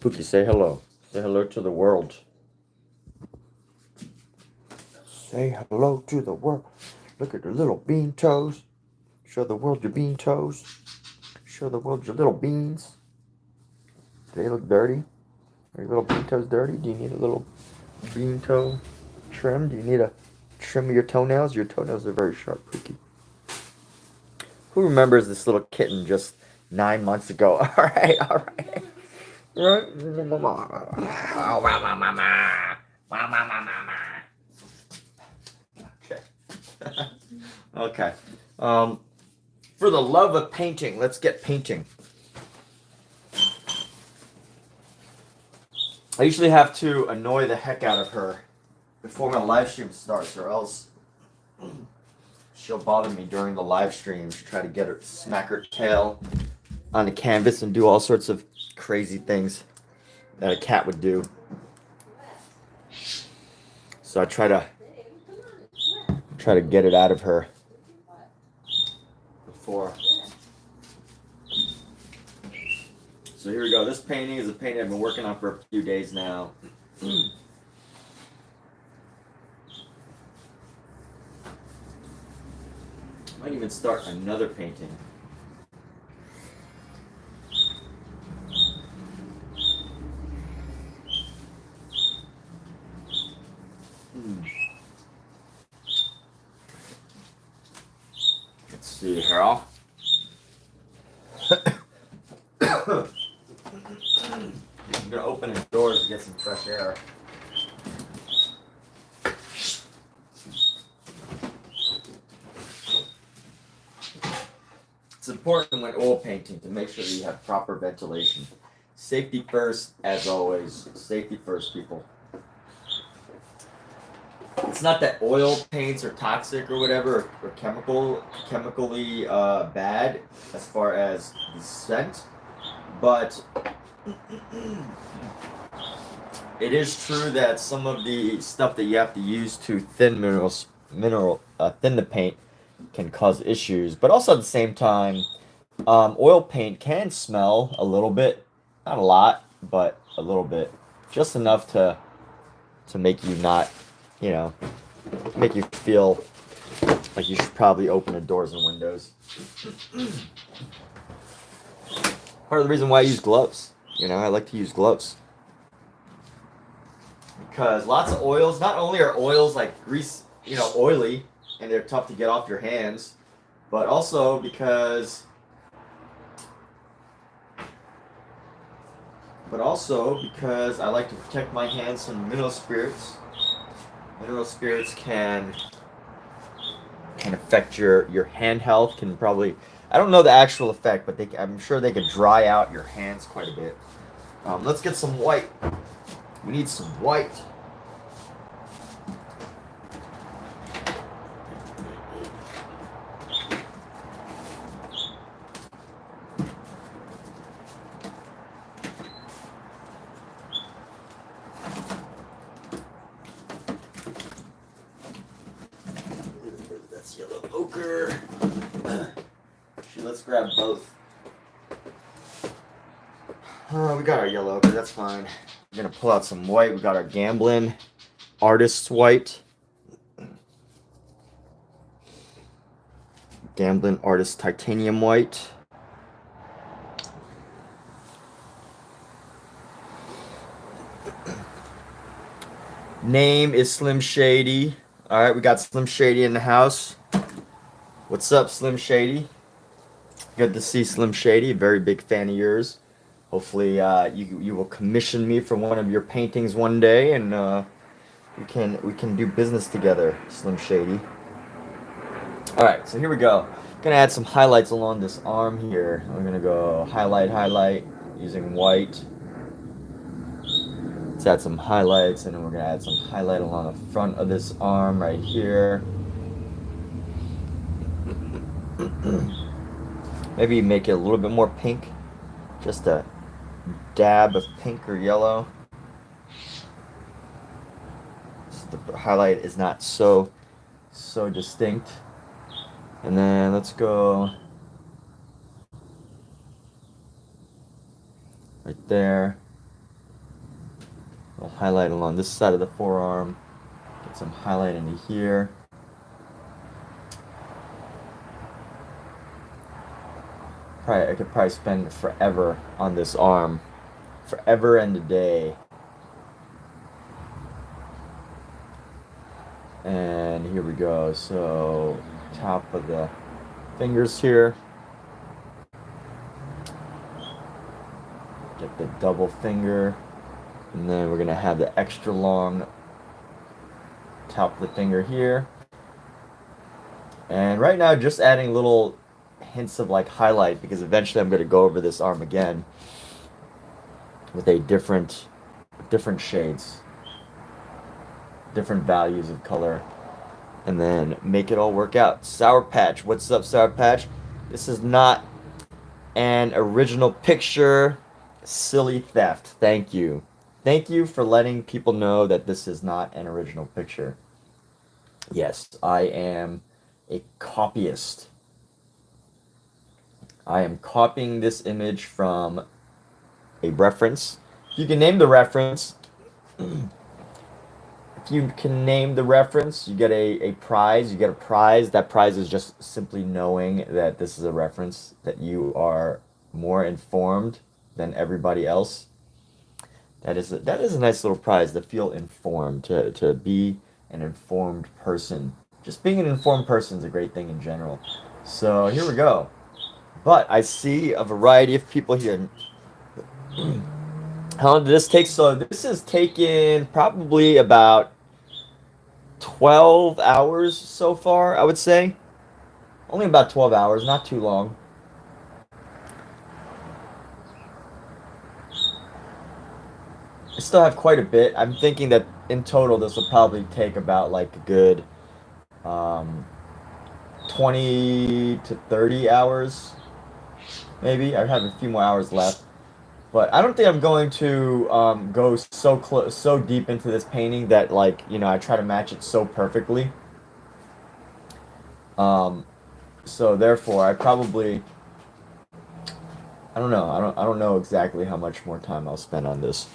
Pookie, say hello. Say hello to the world. Say hello to the world. Look at the little bean toes. Show the world your bean toes. Show the world your little beans. Do they look dirty? Are your little bean toes dirty? Do you need a little bean toe trim? Do you need a trim of your toenails? Your toenails are very sharp, Pookie. Who remembers this little kitten just 9 months ago? All right, all right. Okay. Okay. For the love of painting, let's get painting. I usually have to annoy the heck out of her before my live stream starts, or else she'll bother me during the live streams. Try to get her, smack her tail on the canvas and do all sorts of crazy things that a cat would do. So I try to get it out of her before. So here we go. This painting is a painting I've been working on for a few days now. Might even start another painting. Let's see here. I'm gonna open the doors to get some fresh air. It's important when oil painting to make sure that you have proper ventilation. Safety first, as always. Safety first, people. It's not that oil paints are toxic or whatever, or chemically bad as far as the scent, but it is true that some of the stuff that you have to use to thin thin the paint can cause issues. But also at the same time, oil paint can smell a little bit, not a lot, but a little bit, just enough to make you not, you know, make you feel like you should probably open the doors and windows. Part of the reason why I use gloves. You know, I like to use gloves. Because lots of oils, not only are oils like grease, you know, oily, and they're tough to get off your hands, but also because I like to protect my hands from mineral spirits. Mineral spirits can affect your hand health, can probably, I don't know the actual effect, but I'm sure they could dry out your hands quite a bit. Let's get some white. We need some white. That's yellow ochre. Let's grab both. We got our yellow ochre, that's fine. We're gonna pull out some white. We got our Gamblin Artist's White. Gamblin Artist Titanium White. Name is Slim Shady. All right, we got Slim Shady in the house. What's up, Slim Shady? Good to see Slim Shady. Very big fan of yours. Hopefully, you will commission me for one of your paintings one day, and we can do business together, Slim Shady. All right, so here we go. Gonna add some highlights along this arm here. I'm gonna go highlight using white. Let's add some highlights, and then we're gonna add some highlight along the front of this arm right here. Maybe make it a little bit more pink, just a dab of pink or yellow. So the highlight is not so distinct. And then let's go right there. highlight along this side of the forearm. Get some highlight into here. I could probably spend forever on this arm. Forever and a day. And here we go. So, top of the fingers here. Get the double finger. And then we're going to have the extra long top of the finger here. And right now, just adding little hints of like highlight, because eventually I'm going to go over this arm again with a different shades, different values of color, and then make it all work out. Sour Patch, what's up, Sour Patch? This is not an original picture. Silly theft. Thank you. Thank you for letting people know that this is not an original picture. Yes, I am a copyist. I am copying this image from a reference. You can name the reference. If you can name the reference, you get a prize. You get a prize. That prize is just simply knowing that this is a reference, that you are more informed than everybody else. That is a nice little prize, to feel informed, to be an informed person. Just being an informed person is a great thing in general. So here we go. But I see a variety of people here. How long did this take? So this has taken probably about 12 hours so far, I would say. Only about 12 hours, not too long. I still have quite a bit. I'm thinking that in total this will probably take about like a good 20 to 30 hours. Maybe. I have a few more hours left. But I don't think I'm going to go so deep into this painting that, like, you know, I try to match it so perfectly. So therefore, I probably, I don't know. I don't know exactly how much more time I'll spend on this,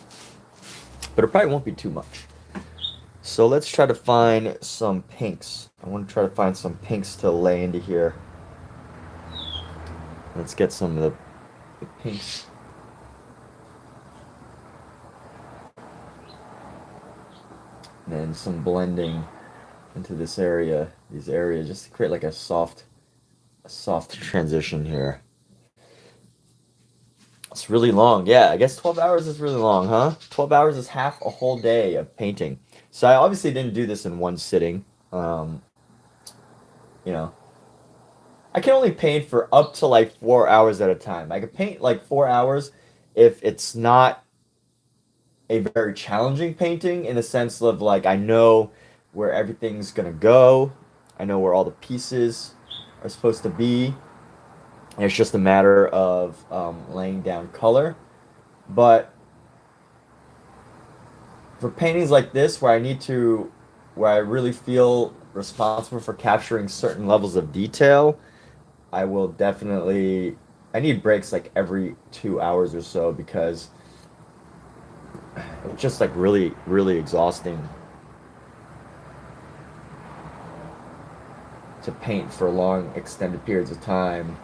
but it probably won't be too much. So let's try to find some pinks. I want to try to find some pinks to lay into here. Let's get some of the pinks. And then some blending into this area, these areas, just to create like a soft transition here. It's really long. Yeah, I guess 12 hours is really long, huh? 12 hours is half a whole day of painting. So I obviously didn't do this in one sitting. You know, I can only paint for up to like 4 hours at a time. I could paint like 4 hours if it's not a very challenging painting, in the sense of like I know where everything's gonna go, I know where all the pieces are supposed to be, and it's just a matter of laying down color. But for paintings like this, where I really feel responsible for capturing certain levels of detail, I need breaks like every 2 hours or so, because it's just like really, really exhausting to paint for long, extended periods of time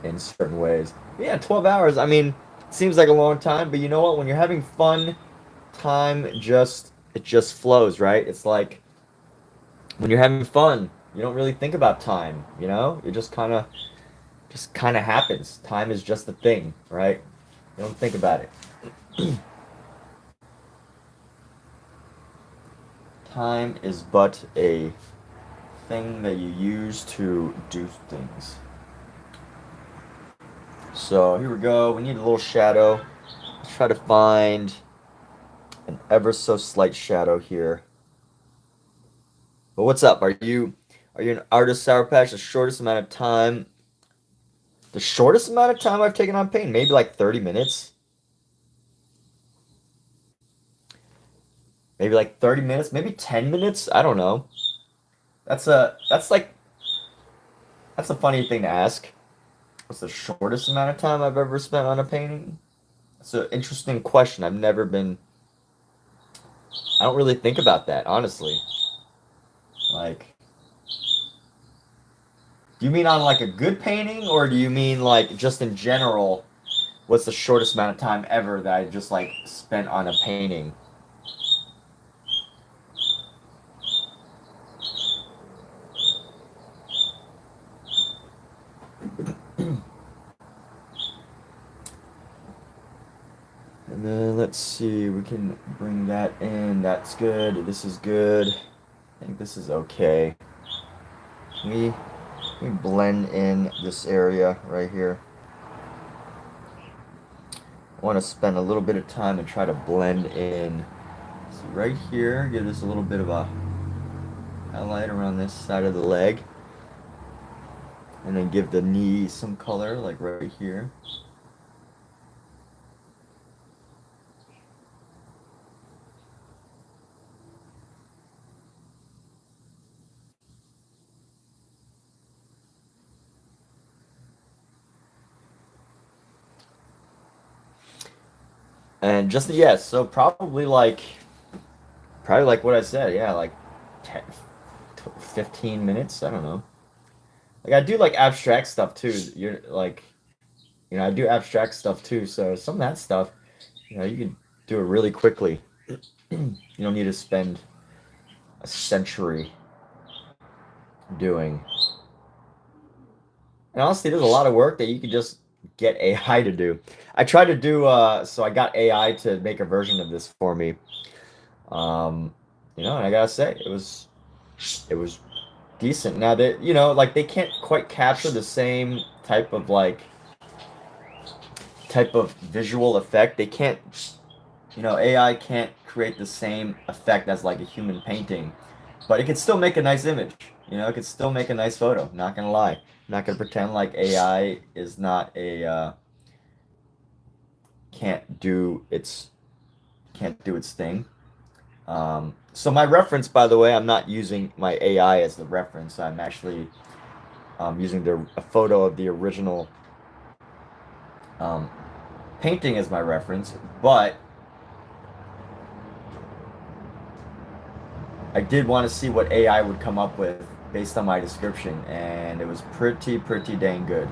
in certain ways. But yeah, 12 hours, I mean, it seems like a long time, but you know what? When you're having fun, it just flows, right? It's like when you're having fun, you don't really think about time, you know? It just kind of happens. Time is just a thing, right? You don't think about it. Time is but a thing that you use to do things. So here we go. We need a little shadow. Let's try to find an ever so slight shadow here. But what's up? Are you an artist, Sour Patch? The shortest amount of time I've taken on paint, maybe like 30 minutes. Maybe like 30 minutes, maybe 10 minutes. I don't know. That's a funny thing to ask. What's the shortest amount of time I've ever spent on a painting? It's an interesting question. I've never been I don't really think about that, honestly. Like, do you mean on like a good painting, or do you mean like just in general? What's the shortest amount of time ever that I just like spent on a painting? And then let's see, we can bring that in. That's good. This is good. I think this is okay. We blend in this area right here. I want to spend a little bit of time and try to blend in. So right here, give this a little bit of a highlight around this side of the leg. And then give the knee some color, like right here. And just, yeah, so probably like what I said, yeah, like 10, 15 minutes, I don't know. Like I do like abstract stuff too. You're like, I do abstract stuff too. So some of that stuff, you can do it really quickly. You don't need to spend a century doing. And honestly, there's a lot of work that you could just get AI to do. I tried to do, so I got AI to make a version of this for me. And I gotta say, it was decent. Now that, like they can't quite capture the same type of visual effect. They can't, AI can't create the same effect as like a human painting, but it can still make a nice image. It can still make a nice photo. Not gonna lie. I'm not gonna pretend like AI is not can't do its thing. So my reference, by the way, I'm not using my AI as the reference. I'm actually using a photo of the original um, painting as my reference, but I did want to see what AI would come up with based on my description, and it was pretty dang good.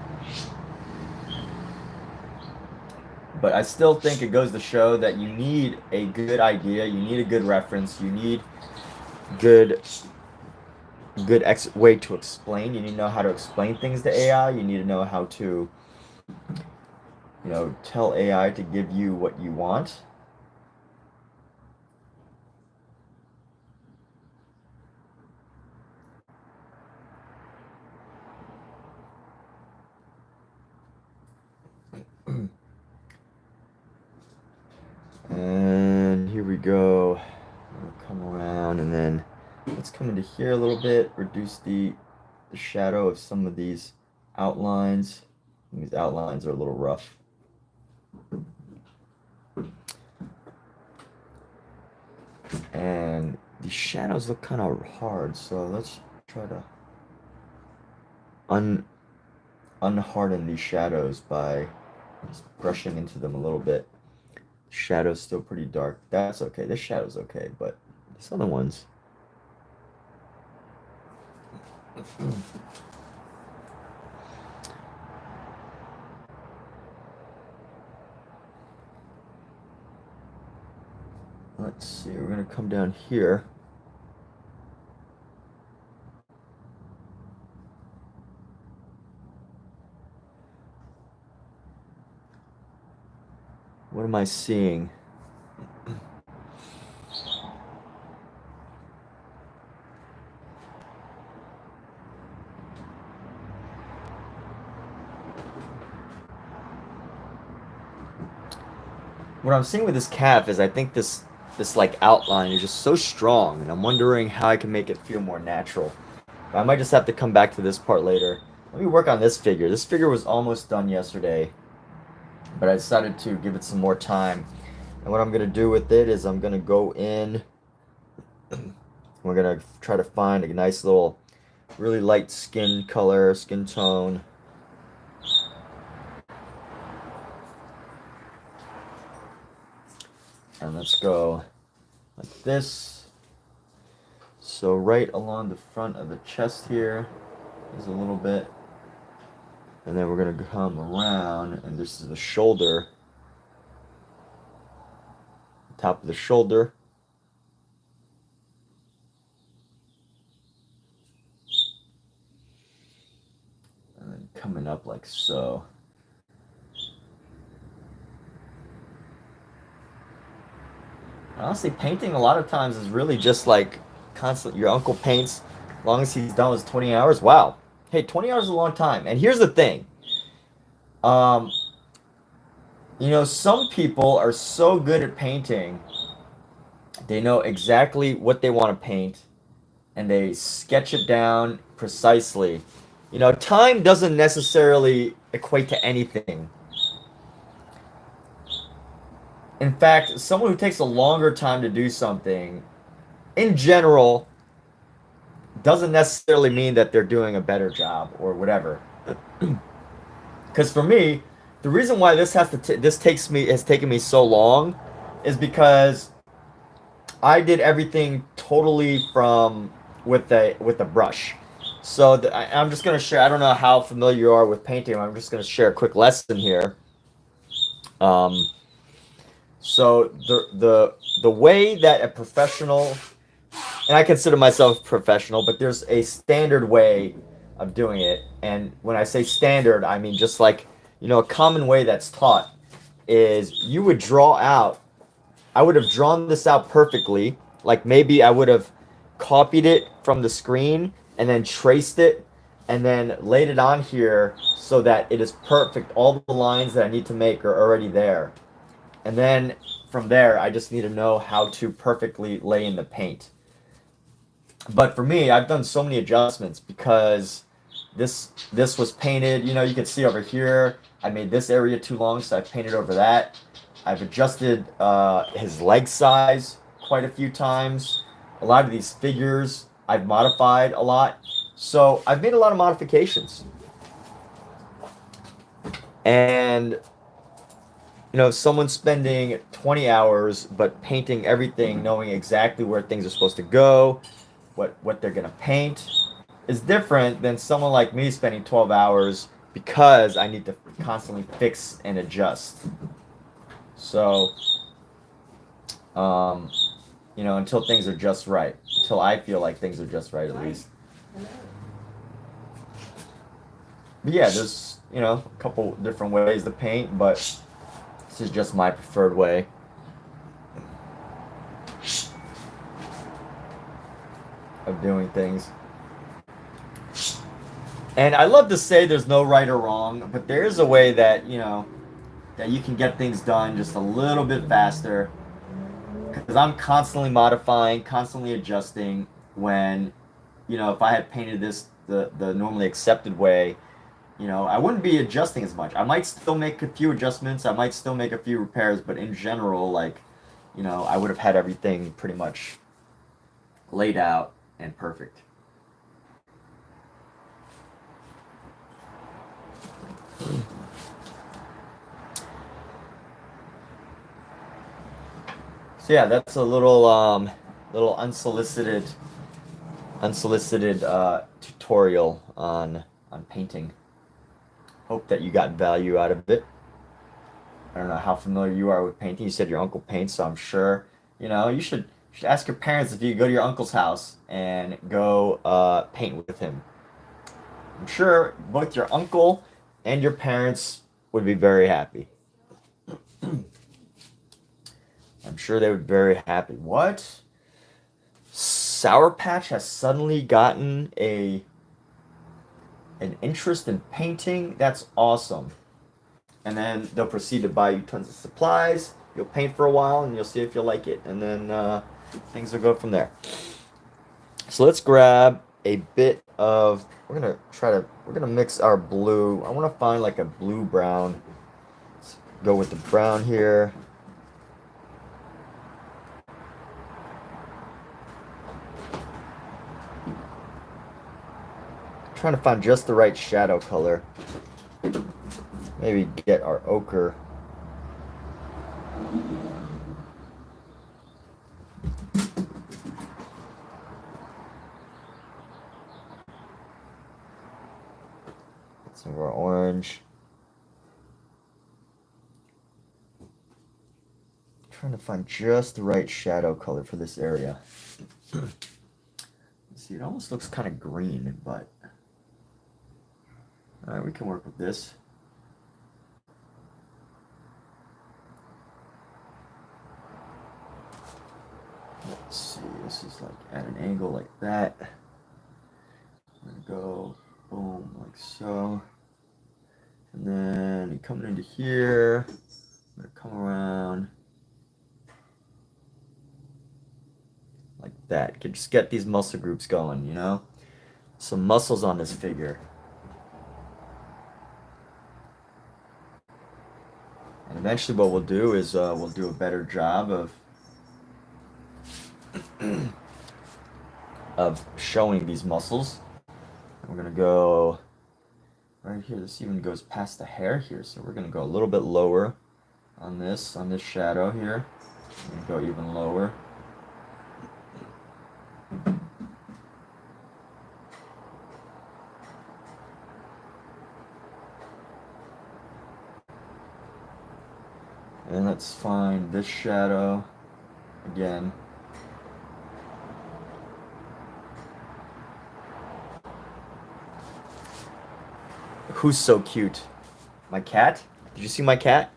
But I still think it goes to show that you need a good idea, you need a good reference, you need good way to explain. You need to know how to explain things to AI. You need to know how to, tell AI to give you what you want. And here we go. We'll come around, and then let's come into here a little bit, reduce the shadow of some of these outlines. These outlines are a little rough. And the shadows look kind of hard, so let's try to unharden these shadows by just brushing into them a little bit. Shadow's still pretty dark. That's okay. This shadow's okay, but these other ones. Let's see, we're gonna come down here. What am I seeing? What I'm seeing with this calf is I think this like outline is just so strong, and I'm wondering how I can make it feel more natural. I might just have to come back to this part later. Let me work on this figure. This figure was almost done yesterday, but I decided to give it some more time. And what I'm going to do with it is I'm going to go in. We're going to try to find a nice little, really light skin color, skin tone. And let's go like this. So right along the front of the chest here is a little bit. And then we're going to come around, and this is the shoulder. Top of the shoulder. And then coming up like so. Honestly, painting a lot of times is really just like constant. Your uncle paints, as long as he's done with 20 hours. Wow. Hey, 20 hours is a long time. And here's the thing. You know, some people are so good at painting, they know exactly what they want to paint, and they sketch it down precisely. You know, time doesn't necessarily equate to anything. In fact, someone who takes a longer time to do something, in general, doesn't necessarily mean that they're doing a better job or whatever. Because for me, the reason why this has taken me so long is because I did everything totally from with a brush. So I'm just gonna share. I don't know how familiar you are with painting. I'm just gonna share a quick lesson here. So the way that a professional, and I consider myself professional, but there's a standard way of doing it. And when I say standard, I mean just like, you know, a common way that's taught is you would draw out. I would have drawn this out perfectly. Like maybe I would have copied it from the screen and then traced it and then laid it on here so that it is perfect. All the lines that I need to make are already there. And then from there, I just need to know how to perfectly lay in the paint. But for me, I've done so many adjustments because this was painted. You know, you can see over here, I made this area too long, so I painted over that. I've adjusted his leg size quite a few times. A lot of these figures I've modified a lot. So I've made a lot of modifications. And, you know, someone spending 20 hours but painting everything, knowing exactly where things are supposed to go, what they're going to paint, is different than someone like me spending 12 hours because I need to constantly fix and adjust. So, you know, until things are just right, until I feel like things are just right, at least. But yeah, there's, you know, a couple different ways to paint, but this is just my preferred way. Of doing things. And I love to say there's no right or wrong, but there is a way that, you know, that you can get things done just a little bit faster. Because I'm constantly modifying, constantly adjusting when, you know, if I had painted this the normally accepted way, you know, I wouldn't be adjusting as much. I might still make a few adjustments, I might still make a few repairs, but in general, like, you know, I would have had everything pretty much laid out and perfect. So yeah, that's a little little unsolicited tutorial on painting. Hope that you got value out of it. I don't know how familiar you are with painting. You said your uncle paints, so I'm sure, you know, you should ask your parents if you go to your uncle's house and go paint with him. I'm sure both your uncle and your parents would be very happy. I'm sure they would be very happy. What? Sour Patch has suddenly gotten an interest in painting? That's awesome. And then they'll proceed to buy you tons of supplies. You'll paint for a while and you'll see if you like it. And then things will go from there. So let's grab a bit of, we're gonna mix our blue. I want to find like a blue brown. Let's go with the brown here. Trying to find just the right shadow color. Maybe get our ochre. some of our orange. Trying to find just the right shadow color for this area. See, it almost looks kind of green, but all right, we can work with this. Let's see, this is like at an angle like that. I'm gonna go boom, like so. And then coming into here, I'm gonna come around like that. Just get these muscle groups going, you know? Some muscles on this figure. And eventually what we'll do is we'll do a better job of showing these muscles. And we're gonna go right here. This even goes past the hair here, so we're gonna go a little bit lower on this shadow here. And go even lower. And let's find this shadow again. Who's so cute? My cat? Did you see my cat?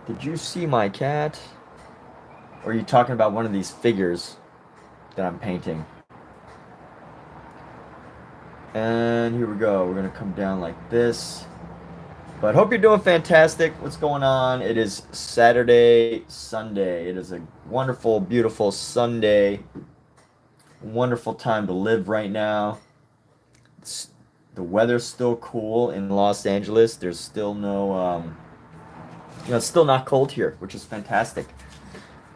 Did you see my cat? Or are you talking about one of these figures that I'm painting? And here we go. We're going to come down like this. But hope you're doing fantastic. What's going on? It is Saturday, Sunday. It is a wonderful, beautiful Sunday. Wonderful time to live right now. The weather's still cool in Los Angeles. There's still no, it's still not cold here, which is fantastic.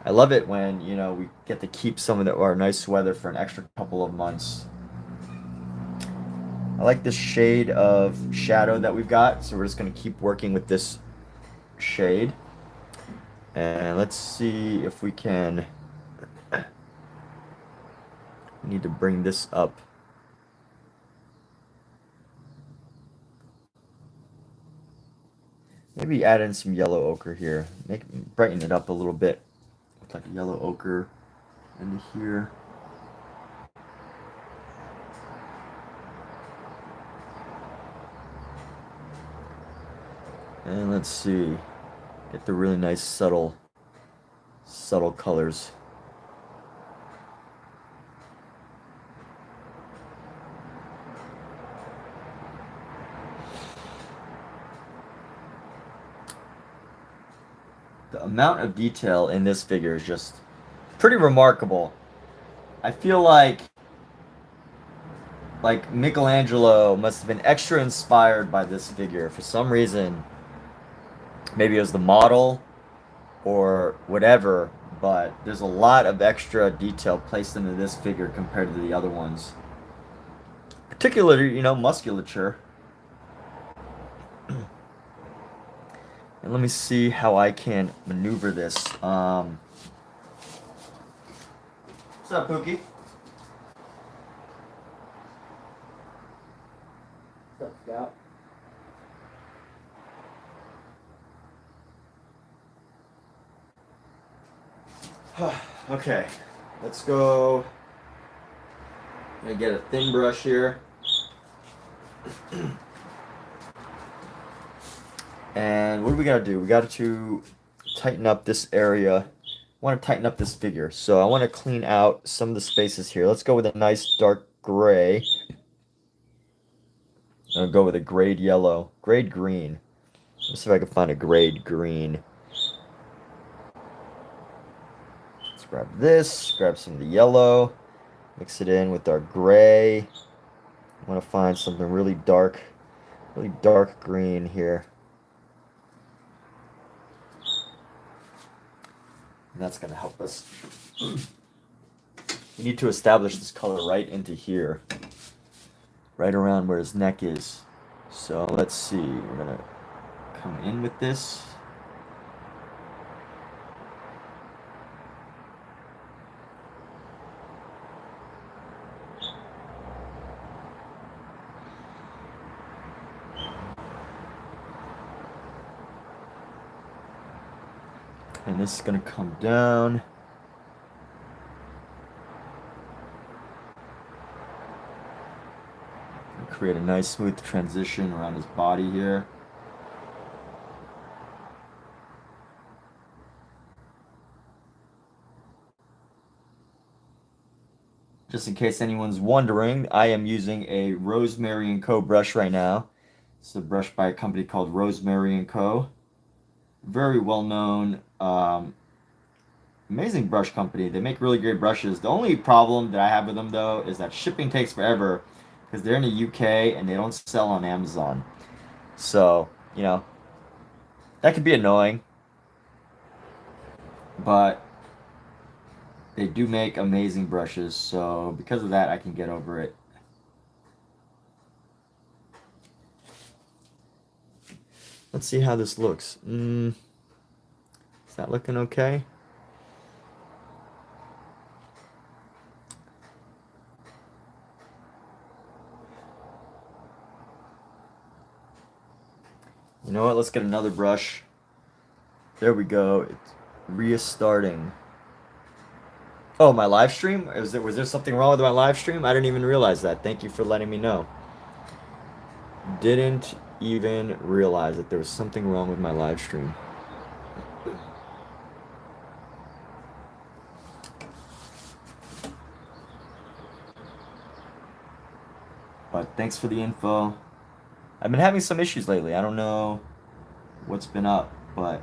I love it when, we get to keep some of our nice weather for an extra couple of months. I like this shade of shadow that we've got, so we're just going to keep working with this shade. And let's see if we can... We need to bring this up. Maybe add in some yellow ochre here. Brighten it up a little bit. Look like yellow ochre into here. And let's see, get the really nice subtle colors. The amount of detail in this figure is just pretty remarkable. I feel like Michelangelo must have been extra inspired by this figure for some reason. Maybe it was the model or whatever, but there's a lot of extra detail placed into this figure compared to the other ones. Particularly, musculature. And let me see how I can maneuver this. What's up, Pookie? What's up, Scout? Okay, let's go. I'm gonna get a thin brush here. And what do we gotta do? We got to tighten up this area. I want to tighten up this figure. So I want to clean out some of the spaces here. Let's go with a nice dark gray. I'll go with a grade yellow. Grade green. Let's see if I can find a grade green. Let's grab this. Grab some of the yellow. Mix it in with our gray. I want to find something really dark green here. And that's going to help us. We need to establish this color right into here. Right around where his neck is. So let's see. We're going to come in with this. And this is going to come down. Create a nice smooth transition around his body here. Just in case anyone's wondering, I am using a Rosemary Co brush right now. It's a brush by a company called Rosemary Co. Very well known, amazing brush company. They make really great brushes. The only problem that I have with them though is that shipping takes forever because they're in the UK and they don't sell on Amazon. So, you know, that could be annoying. But they do make amazing brushes, so because of that, I can get over it. Let's see how this looks. Is that looking okay? You know what? Let's get another brush. There we go. It's restarting. Oh, my live stream? Was there something wrong with my live stream? I didn't even realize that. Thank you for letting me know. Didn't even realize that there was something wrong with my live stream. But thanks for the info. I've been having some issues lately. I don't know what's been up, but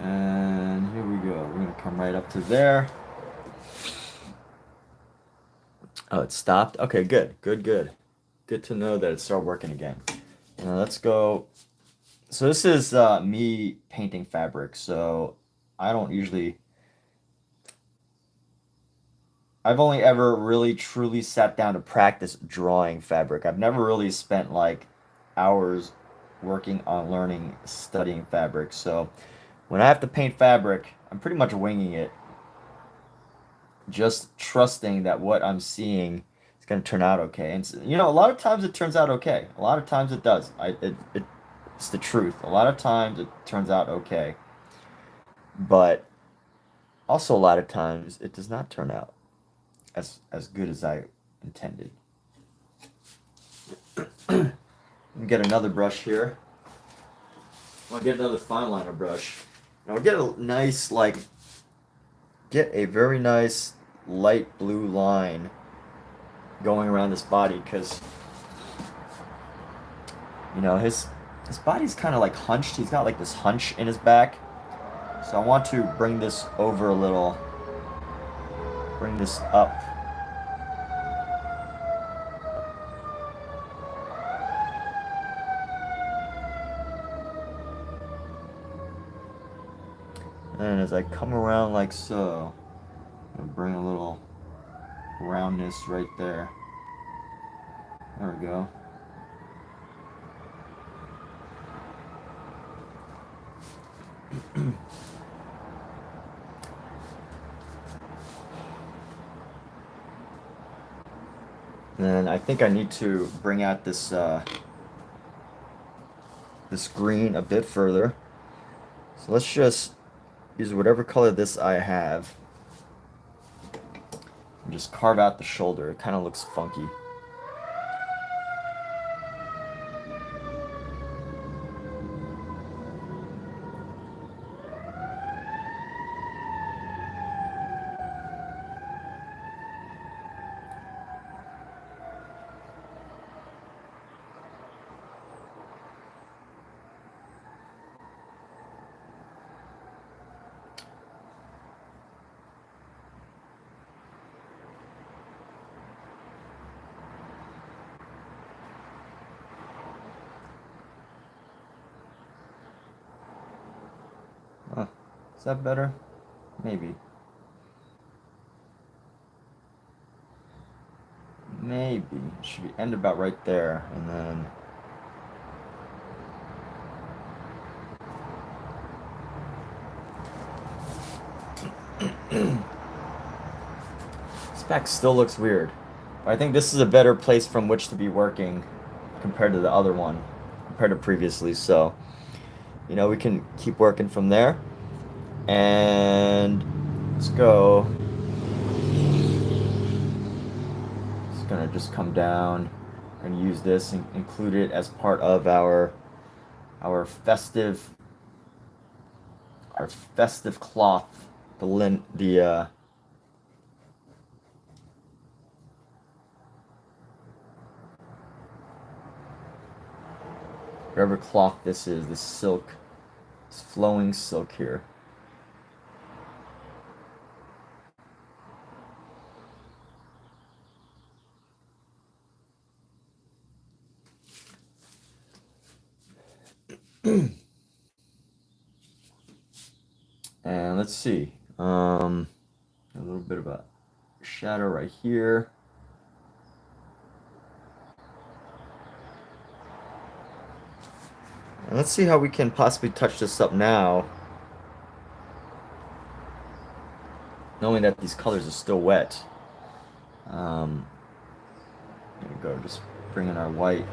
and here we go. We're gonna come right up to there. Oh, it stopped? Okay, good. Good to know that it started working again. Now let's go. So this is me painting fabric. So I don't usually. I've only ever really truly sat down to practice drawing fabric. I've never really spent like hours working on learning, studying fabric. So when I have to paint fabric, I'm pretty much winging it, just trusting that what I'm seeing is going to turn out okay. And you know, a lot of times it turns out okay. A lot of times it does. It's the truth. A lot of times it turns out okay, but also a lot of times it does not turn out as good as I intended. Get another brush here. I'll get another fine liner brush. And I'll get a nice get a very nice light blue line going around this body because you know his body's kind of like hunched. He's got like this hunch in his back. So I want to bring this over a little. Bring this up. And as I come around like so, I'm gonna bring a little roundness right there. There we go. And I think I need to bring out this this green a bit further. So let's just use whatever color this I have and just carve out the shoulder. It kind of looks funky. Is that better? Maybe. Maybe. It should be end about right there, and then... This back still looks weird. But I think this is a better place from which to be working compared to the other one, compared to previously. So, you know, we can keep working from there. And let's go. It's gonna just come down and use this and include it as part of our festive cloth. Whatever cloth this is, this silk, this flowing silk here. And let's see, a little bit of a shadow right here. And let's see how we can possibly touch this up now, knowing that these colors are still wet. There we go, just bring in our white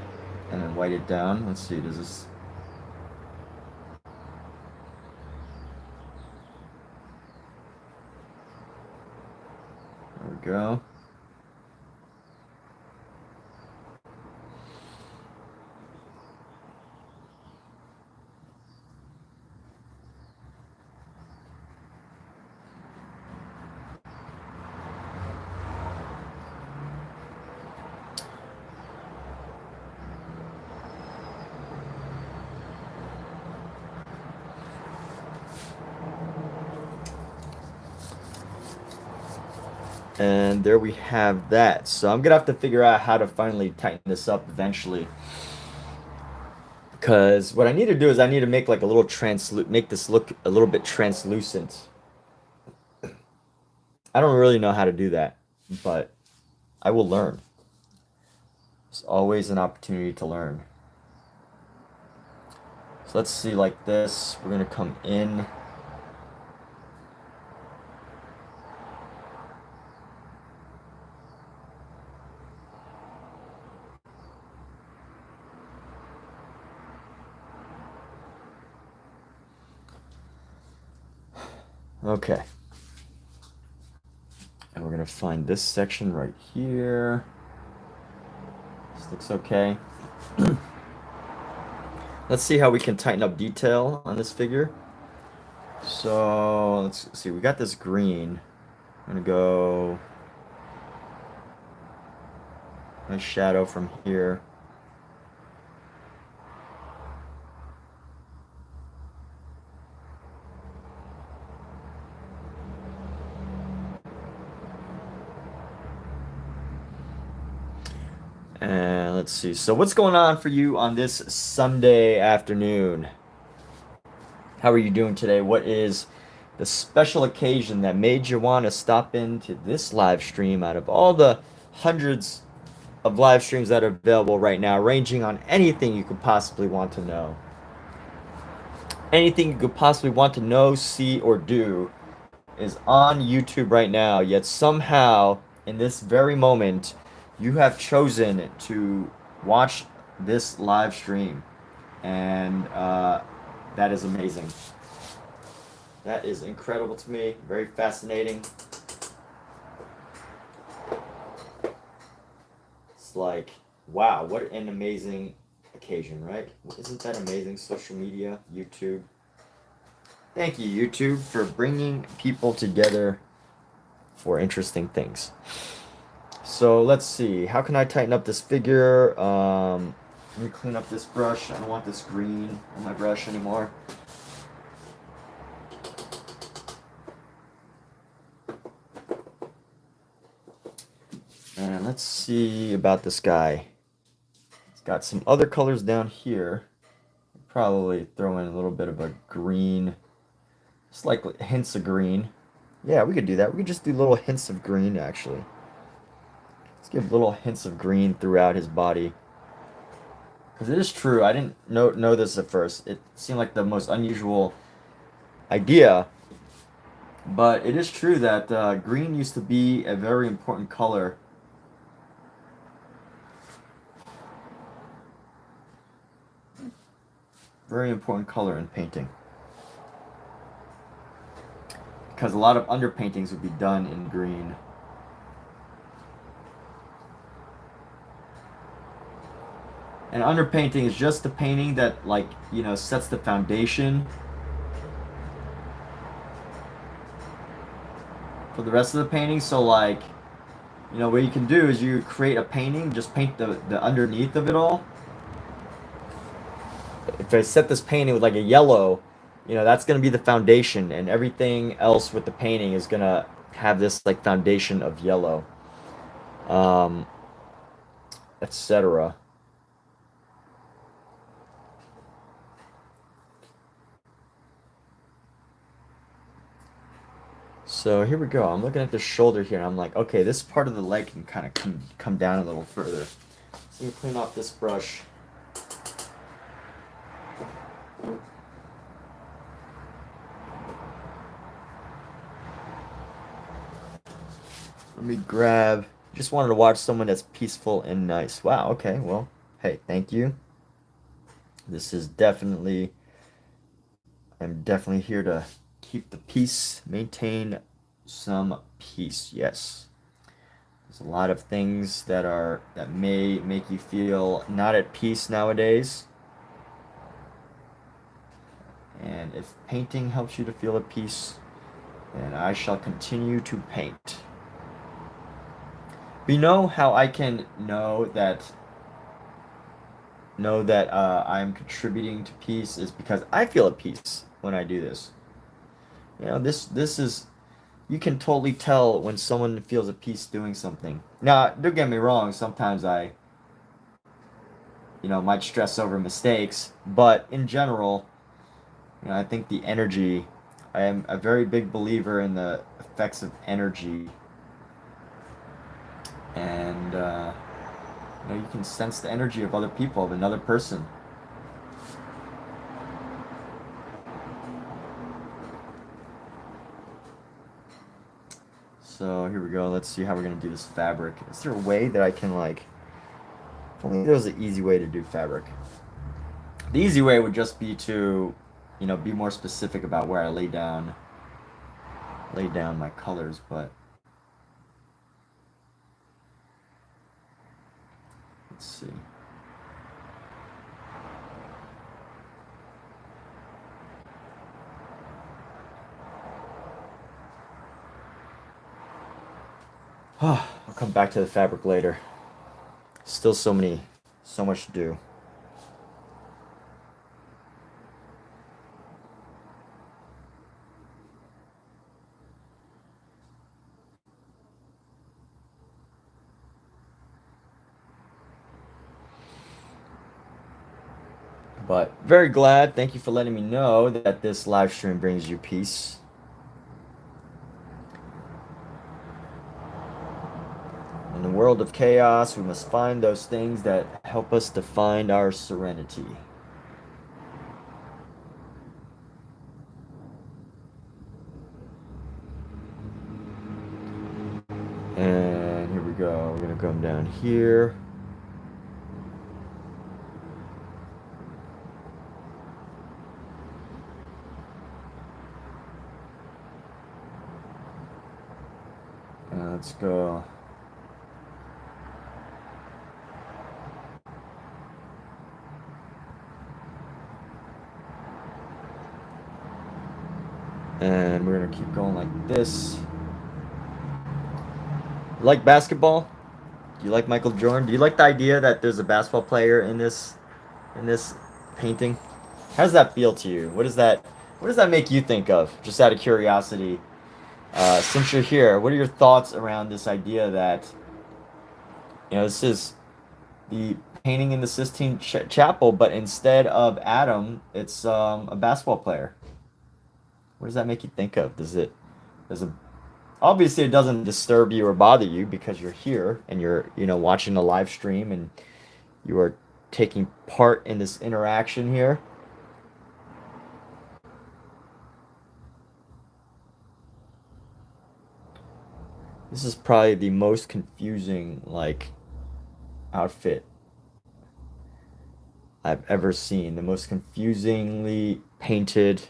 and then white it down. Let's see, does this... There we go. And there we have that. So I'm gonna have to figure out how to finally tighten this up eventually. Because what I need to do is I need to make like a little make this look a little bit translucent. I don't really know how to do that, but I will learn. There's always an opportunity to learn. So let's see, like this. We're gonna come in. Okay. And we're gonna find this section right here. This looks okay. Let's see how we can tighten up detail on this figure. So let's see, we got this green. I'm gonna go nice shadow from here. And let's see. So what's going on for you on this Sunday afternoon? How are you doing today? What is the special occasion that made you want to stop into this live stream out of all the hundreds of live streams that are available right now, ranging on anything you could possibly want to know? Anything you could possibly want to know, see, or do is on YouTube right now, yet somehow, in this very moment, you have chosen to watch this live stream, and that is amazing. That is incredible to me, very fascinating. It's like, wow, what an amazing occasion, right? Isn't that amazing? Social media, YouTube. Thank you, YouTube, for bringing people together for interesting things. So let's see, how can I tighten up this figure? Let me clean up this brush. I don't want this green on my brush anymore. And let's see about this guy. It's got some other colors down here. Probably throw in a little bit of a green Just like hints of green. Yeah, we could do that. We could just do little hints of green, actually. Let's give little hints of green throughout his body. Because it is true, I didn't know this at first. It seemed like the most unusual idea. But it is true that green used to be a very important color. Very important color in painting. Because a lot of underpaintings would be done in green. And underpainting is just the painting that, like, you know, sets the foundation for the rest of the painting. So, like, you know, what you can do is you create a painting, just paint the underneath of it all. If I set this painting with like a yellow, you know, that's going to be the foundation, and everything else with the painting is going to have this like foundation of yellow, etc. So here we go. I'm looking at the shoulder here, and I'm like, okay, this part of the leg can kind of come down a little further. So let me clean off this brush. Let me grab. Just wanted to watch someone that's peaceful and nice. Wow. Okay. Well, hey, thank you. This is definitely. I'm definitely here to keep the peace, maintain some peace. Yes. There's a lot of things that may make you feel not at peace nowadays. And if painting helps you to feel at peace, then I shall continue to paint. But you know how I can know that I'm contributing to peace is because I feel at peace when I do this. You know, this is, you can totally tell when someone feels at peace doing something. Now, don't get me wrong, sometimes I, you know, might stress over mistakes, but in general, you know, I think the energy, I am a very big believer in the effects of energy. And, you know, you can sense the energy of other people, of another person. So here we go. Let's see how we're going to do this fabric. Is there a way that I can, like, if only there was an easy way to do fabric. The easy way would just be to, you know, be more specific about where I lay down my colors, but let's see. I'll come back to the fabric later. Still so much to do. But very glad. Thank you for letting me know that this live stream brings you peace. In the world of chaos, we must find those things that help us to find our serenity. And here we go. We're going to come down here. Let's go. And we're gonna keep going like this. Like basketball? Do you like Michael Jordan? Do you like the idea that there's a basketball player in this painting? How does that feel to you? What does that make you think of? Just out of curiosity. Since you're here, what are your thoughts around this idea that, you know, this is the painting in the Sistine Chapel, but instead of Adam, it's a basketball player? What does that make you think of? Does it obviously it doesn't disturb you or bother you because you're here and you're, watching the live stream and you are taking part in this interaction here. This is probably the most confusing like outfit I've ever seen. The most confusingly painted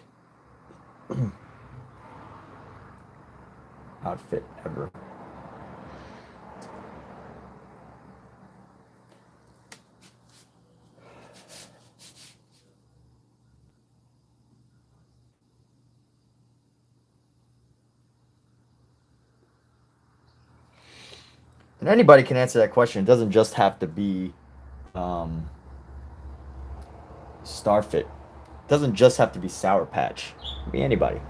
outfit ever. And anybody can answer that question. It doesn't just have to be Starfit. It doesn't just have to be Sour Patch. It can be anybody.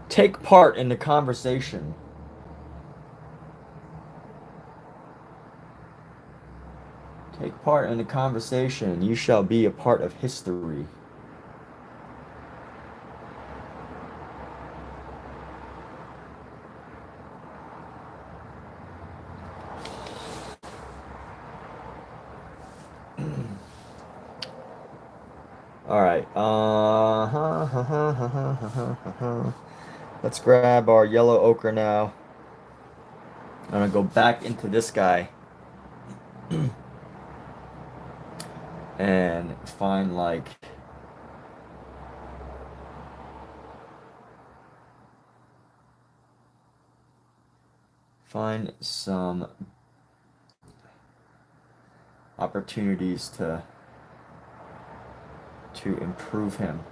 Take part in the conversation. Take part in the conversation. You shall be a part of history. All right. Let's grab our yellow ochre now. I'm gonna go back into this guy and find some opportunities to improve him.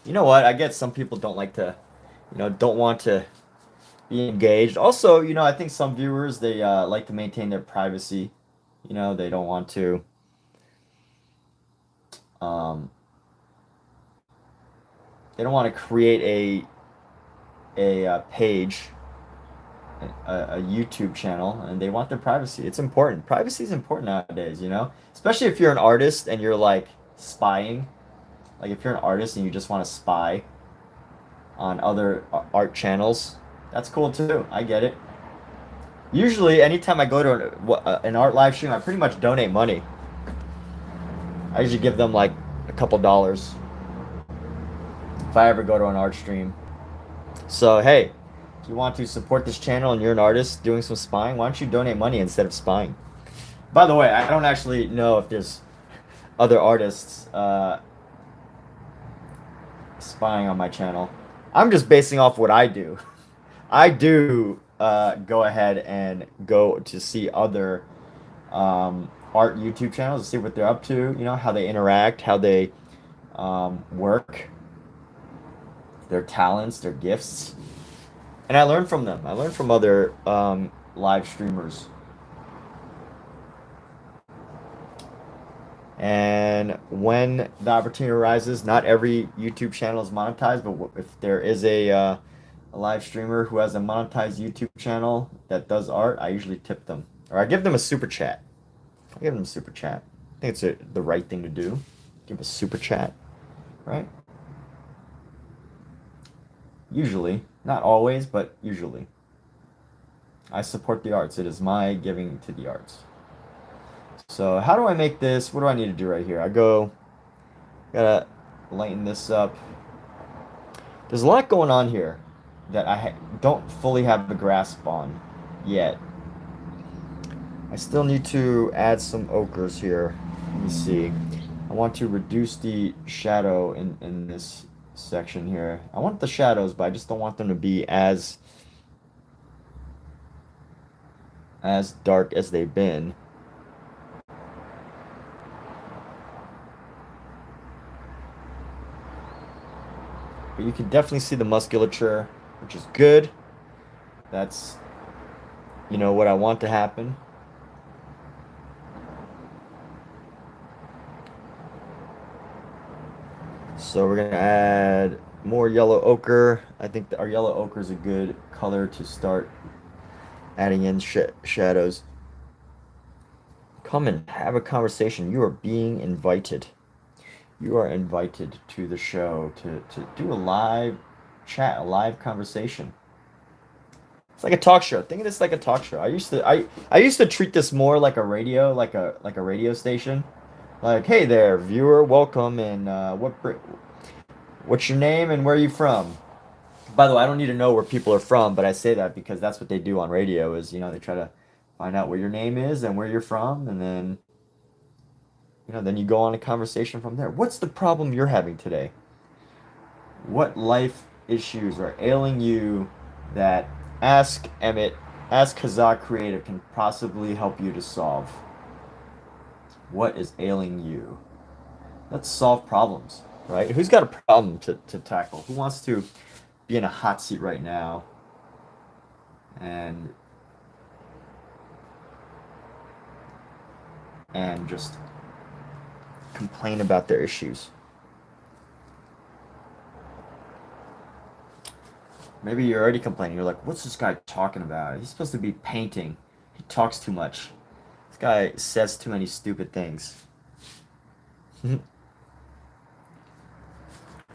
You know what? I get some people don't like to, don't want to be engaged. Also, I think some viewers, they like to maintain their privacy. They don't want to um, create a page, a YouTube channel, and they want their privacy. It's important. Privacy is important nowadays, especially if you're an artist and you're like spying. Like if you're an artist and you just want to spy on other art channels, that's cool too. I get it. Usually, anytime I go to an art live stream, I pretty much donate money. I usually give them like a couple dollars if I ever go to an art stream. So hey, if you want to support this channel and you're an artist doing some spying, why don't you donate money instead of spying? By the way, I don't actually know if there's other artists spying on my channel. I'm just basing off what I do. I do go ahead and go to see other art YouTube channels to see what they're up to, how they interact, how they work, their talents, their gifts. And I learn from them. I learn from other live streamers. And when the opportunity arises, not every YouTube channel is monetized, but if there is a live streamer who has a monetized YouTube channel that does art, I usually tip them. Or I give them a super chat. I give them a super chat. I think it's the right thing to do. Give a super chat, right? Usually. Not always, but usually. I support the arts. It is my giving to the arts. So how do I make this? What do I need to do right here? Gotta lighten this up. There's a lot going on here that I don't fully have a grasp on yet. I still need to add some ochres here. Let me see. I want to reduce the shadow in this section here. I want the shadows, but I just don't want them to be as dark as they've been. but you can definitely see the musculature, which is good. That's, you know, what I want to happen. So we're gonna add more yellow ochre. I think our yellow ochre is a good color to start adding in shadows. Come and have a conversation. You are being invited. You are invited to the show to do a live chat, a live conversation. It's like a talk show. Think of this like a talk show. I used to treat this more like a radio, like a radio station. Like, hey there, viewer, welcome, and what's your name and where are you from? By the way, I don't need to know where people are from, but I say that because that's what they do on radio is, you know, they try to find out where your name is and where you're from, and then, you know, then you go on a conversation from there. What's the problem you're having today? What life issues are ailing you that Ask Emmett, Ask Kazakh Creative can possibly help you to solve? What is ailing you? Let's solve problems, right? Who's got a problem to tackle? Who wants to be in a hot seat right now and just complain about their issues? Maybe you're already complaining. You're like, what's this guy talking about? He's supposed to be painting. He talks too much. This guy says too many stupid things.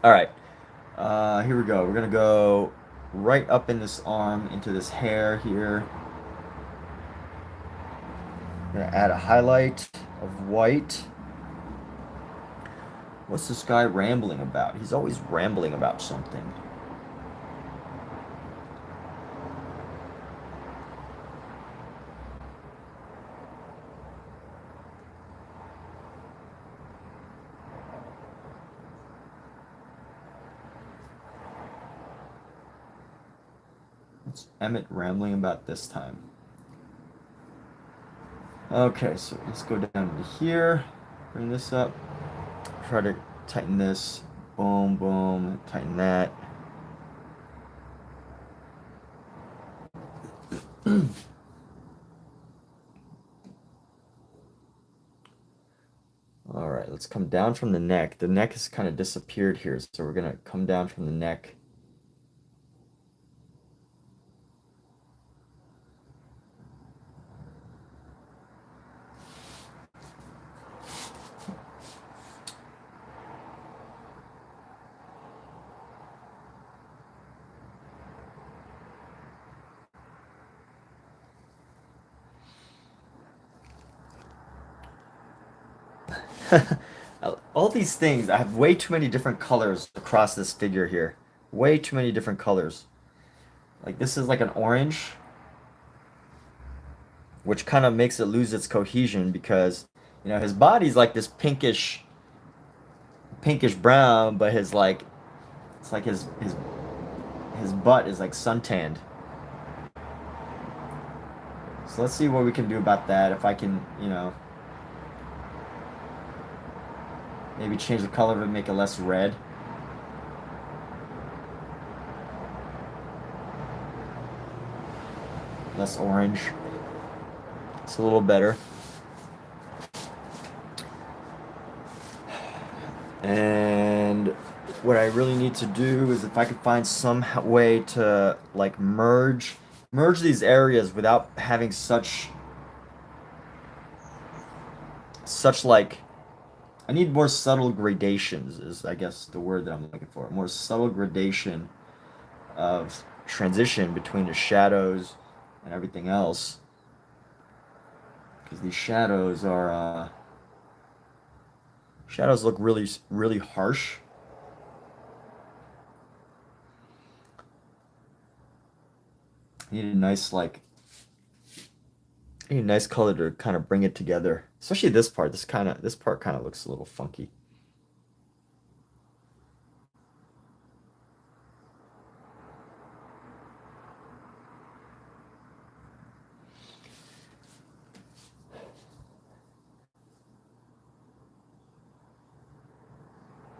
All right. Here we go. We're going to go right up in this arm, into this hair here. I'm going to add a highlight of white. What's this guy rambling about? He's always rambling about something. What's Emmett rambling about this time? Okay, so let's go down to here. Bring this up. Try to tighten this. Boom, boom. Tighten that. All right, let's come down from the neck. The neck has kind of disappeared here, so we're going to come down from the neck. All these things, I have way too many different colors across this figure here. Way too many different colors. Like this is like an orange, which kind of makes it lose its cohesion because, you know, his body's like this pinkish brown, but his like, it's like his butt is like suntanned. So let's see what we can do about that. If I can, you know, maybe change the color of it, make it less red. Less orange. It's a little better. And what I really need to do is if I could find some way to like merge these areas without having such like, I need more subtle gradations is I guess the word that I'm looking for. More subtle gradation of transition between the shadows and everything else. Because these shadows are shadows look really harsh. I need a nice like I need a nice color to kind of bring it together. Especially this part. This part kind of looks a little funky.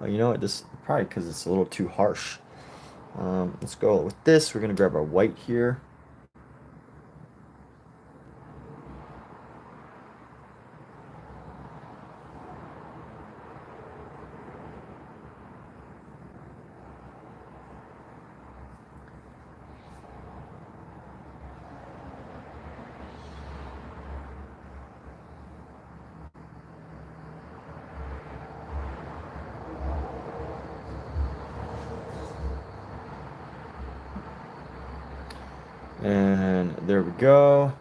Oh, you know what? This probably because it's a little too harsh. Let's go with this. We're gonna grab our white here. And there we go.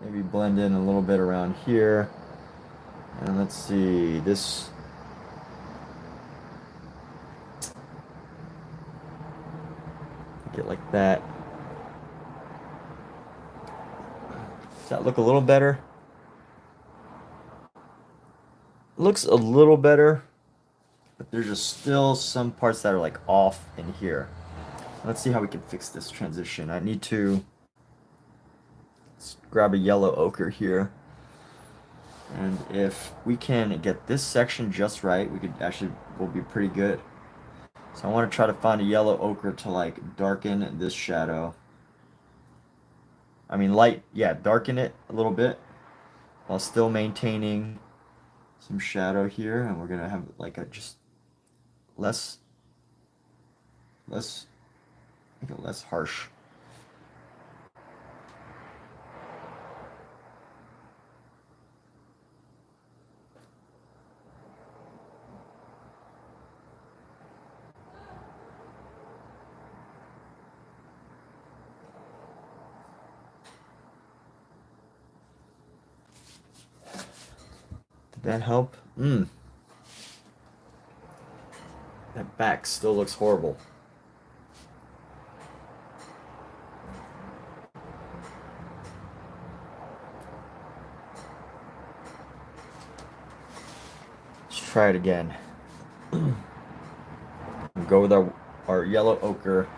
Maybe blend in a little bit around here. And let's see, this. Get like that. Does that look a little better? Looks a little better, but there's just still some parts that are like off in here. Let's see how we can fix this transition. I need to grab a yellow ochre here. And if we can get this section just right, we could actually, will be pretty good. So I want to try to find a yellow ochre to like darken this shadow. I mean light, yeah, darken it a little bit while still maintaining some shadow here. And we're gonna have like a just less, make it less harsh. Did that help? That back still looks horrible. Let's try it again. Go with our yellow ochre.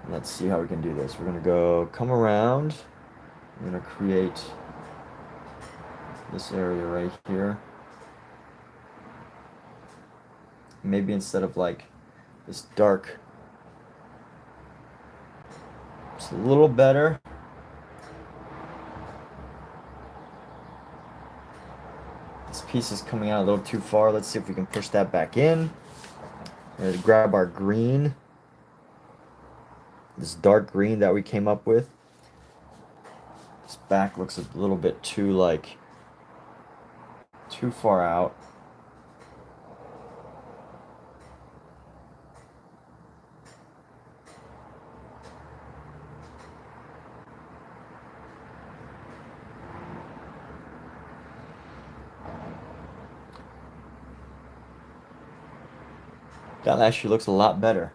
Let's see how we can do this. We're gonna come around. We're gonna create this area right here. Maybe instead of like this dark, it's a little better. This piece is coming out a little too far. Let's see if we can push that back in. We're gonna grab our green, this dark green that we came up with. This back looks a little bit too like too far out. That actually looks a lot better.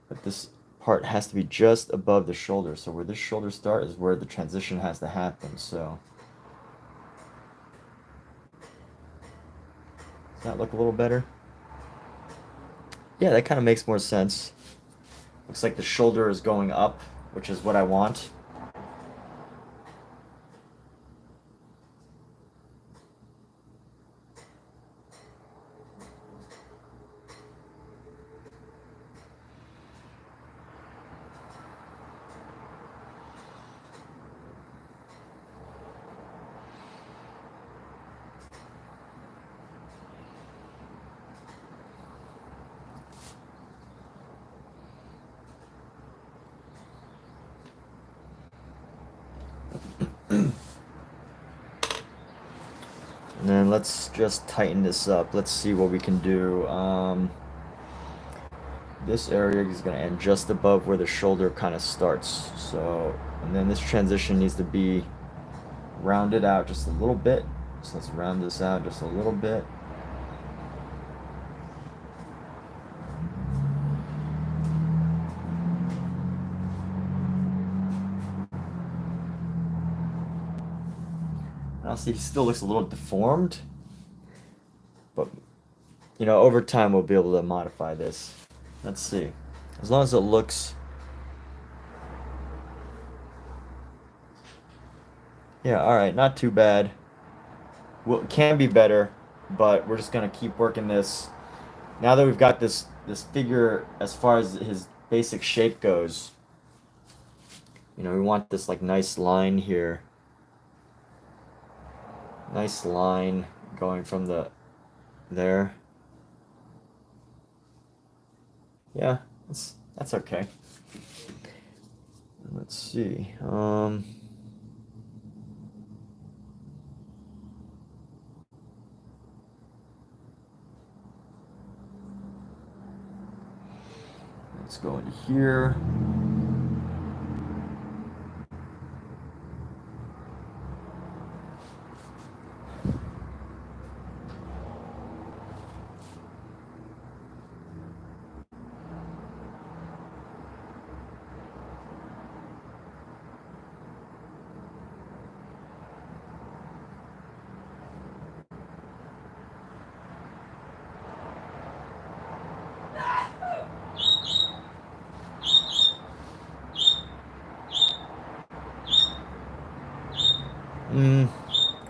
But this part has to be just above the shoulder. So where this shoulder starts is where the transition has to happen. So does that look a little better? Yeah, that kind of makes more sense. Looks like the shoulder is going up, which is what I want. And then let's just tighten this up. Let's see what we can do. This area is going to end just above where the shoulder kind of starts. So, and then this transition needs to be rounded out just a little bit. So let's round this out just a little bit. I'll see, he still looks a little deformed, but you know, over time we'll be able to modify this. Let's see. As long as it looks, yeah, all right, not too bad. Well, it can be better, but we're just gonna keep working this. Now that we've got this figure as far as his basic shape goes. You know, we want this like nice line here. Nice line going from there. Yeah, that's okay. Let's see. Let's go into here.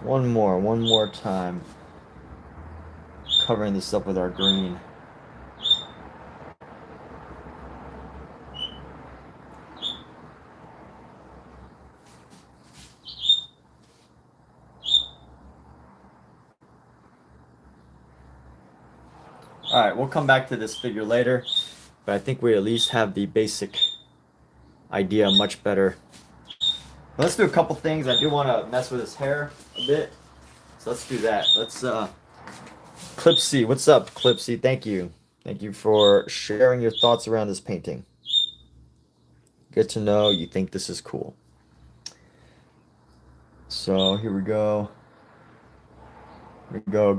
One more time. Covering this up with our green. Alright, we'll come back to this figure later, but I think we at least have the basic idea much better. Let's do a couple things. I do want to mess with his hair a bit, so let's do that. Let's Clipsy, what's up, Clipsy? Thank you for sharing your thoughts around this painting. Good to know you think this is cool. So here we go.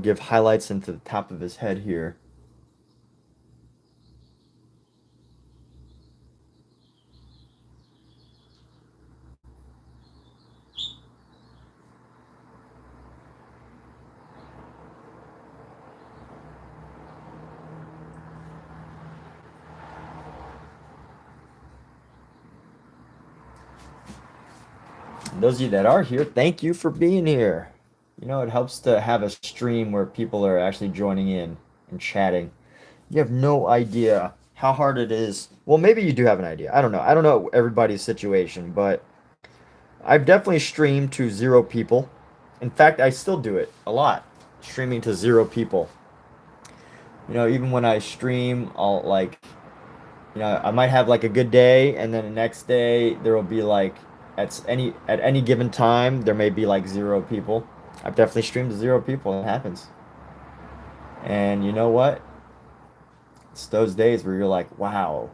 Give highlights into the top of his head here. And those of you that are here, thank you for being here. You know, it helps to have a stream where people are actually joining in and chatting. You have no idea how hard it is. Well, maybe you do have an idea. I don't know. I don't know everybody's situation, but I've definitely streamed to 0 people. In fact, I still do it a lot, streaming to 0 people. You know, even when I stream, I'll like, you know, I might have like a good day, and then the next day there will be like at any given time there may be like 0 people. I've definitely streamed to 0 people. It happens. And you know what? It's those days where you're like, wow,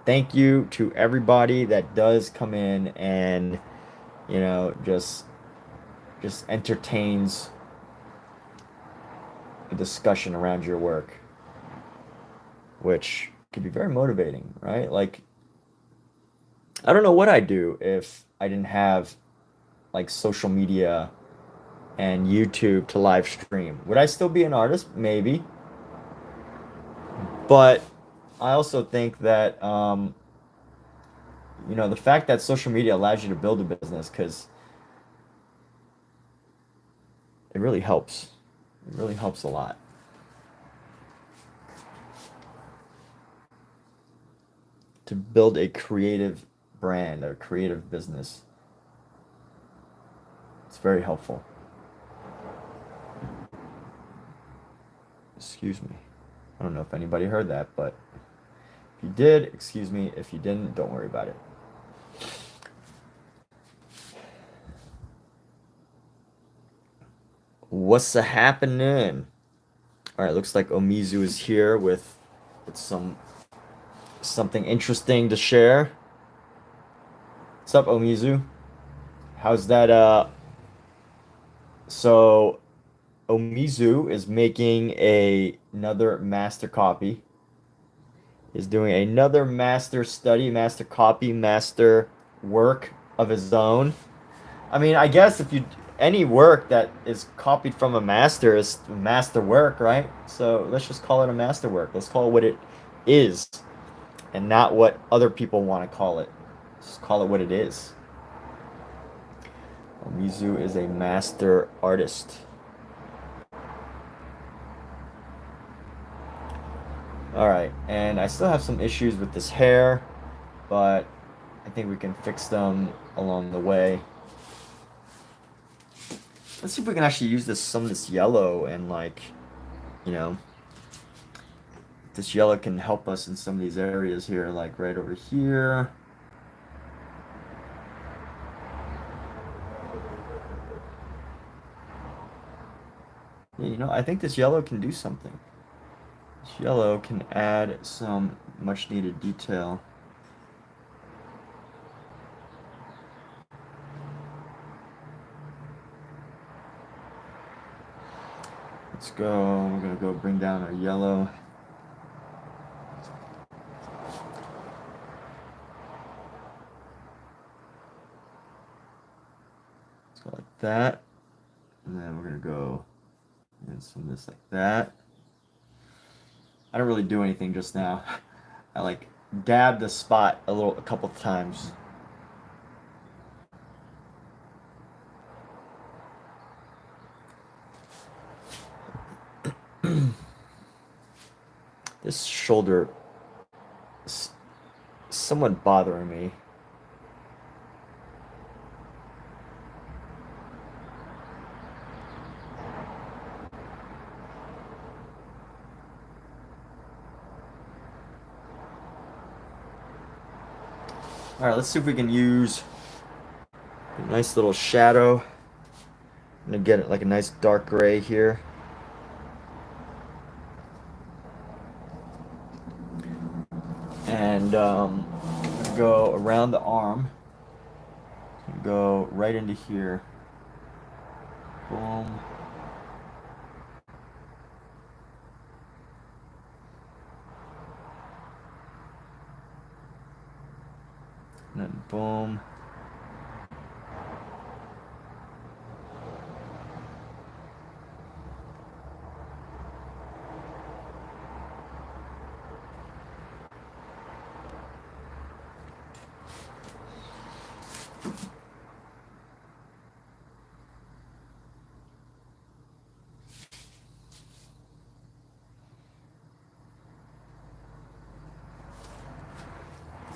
thank you to everybody that does come in and, you know, just entertains a discussion around your work, which can be very motivating, right? Like, I don't know what I'd do if I didn't have like social media and YouTube to live stream. Would I still be an artist? Maybe. But I also think that, you know, the fact that social media allows you to build a business, because it really helps. It really helps a lot. To build a creative brand, a creative business. It's very helpful. Excuse me. I don't know if anybody heard that, but if you did, excuse me. If you didn't, don't worry about it. What's happening? All right, looks like Omizu is here with something interesting to share. What's up, Omizu? How's that? So Omizu is making another master copy. Is doing another master study, master copy, master work of his own. I mean, I guess if you any work that is copied from a master is master work, right? So let's just call it a master work. Let's call it what it is, and not what other people want to call it. Just call it what it is. Mizu is a master artist. All right, and I still have some issues with this hair, but I think we can fix them along the way. Let's see if we can actually use some of this yellow and like, you know, this yellow can help us in some of these areas here, like right over here. Yeah, you know, I think this yellow can do something. This yellow can add some much needed detail. Let's go, we're gonna go bring down our yellow. Let's go like that. And then we're gonna go and some of this like that. I don't really do anything just now. I like dab the spot a couple of times. This shoulder is somewhat bothering me. All right, let's see if we can use a nice little shadow. I'm gonna get it like a nice dark gray here. And go around the arm. Go right into here. Boom. And then boom.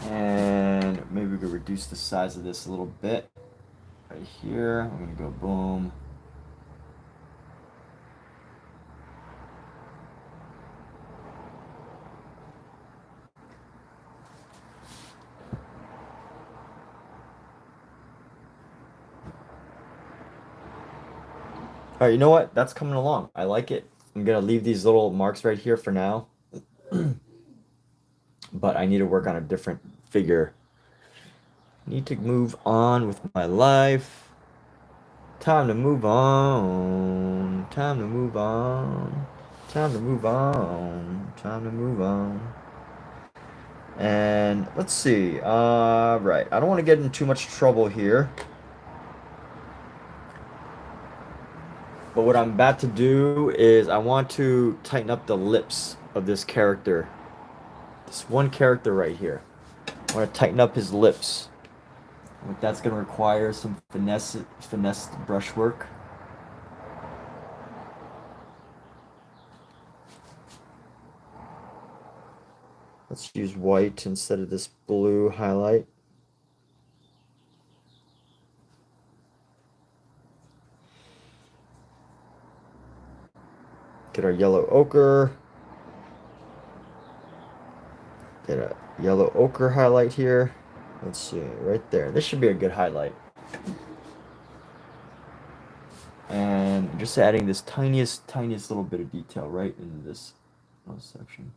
And maybe we could reduce the size of this a little bit. Right here, I'm gonna go boom. All right, you know what? That's coming along. I like it. I'm gonna leave these little marks right here for now. But I need to work on a different figure. Need to move on with my life. Time to move on. Time to move on. Time to move on. Time to move on. And let's see. Right. I don't want to get in too much trouble here. But what I'm about to do is I want to tighten up the lips of this character. This one character right here. I want to tighten up his lips. That's going to require some finesse brushwork. Let's use white instead of this blue highlight. Get our yellow ochre. Get a yellow ochre highlight here. Let's see, right there. This should be a good highlight. And just adding this tiniest little bit of detail right into this section.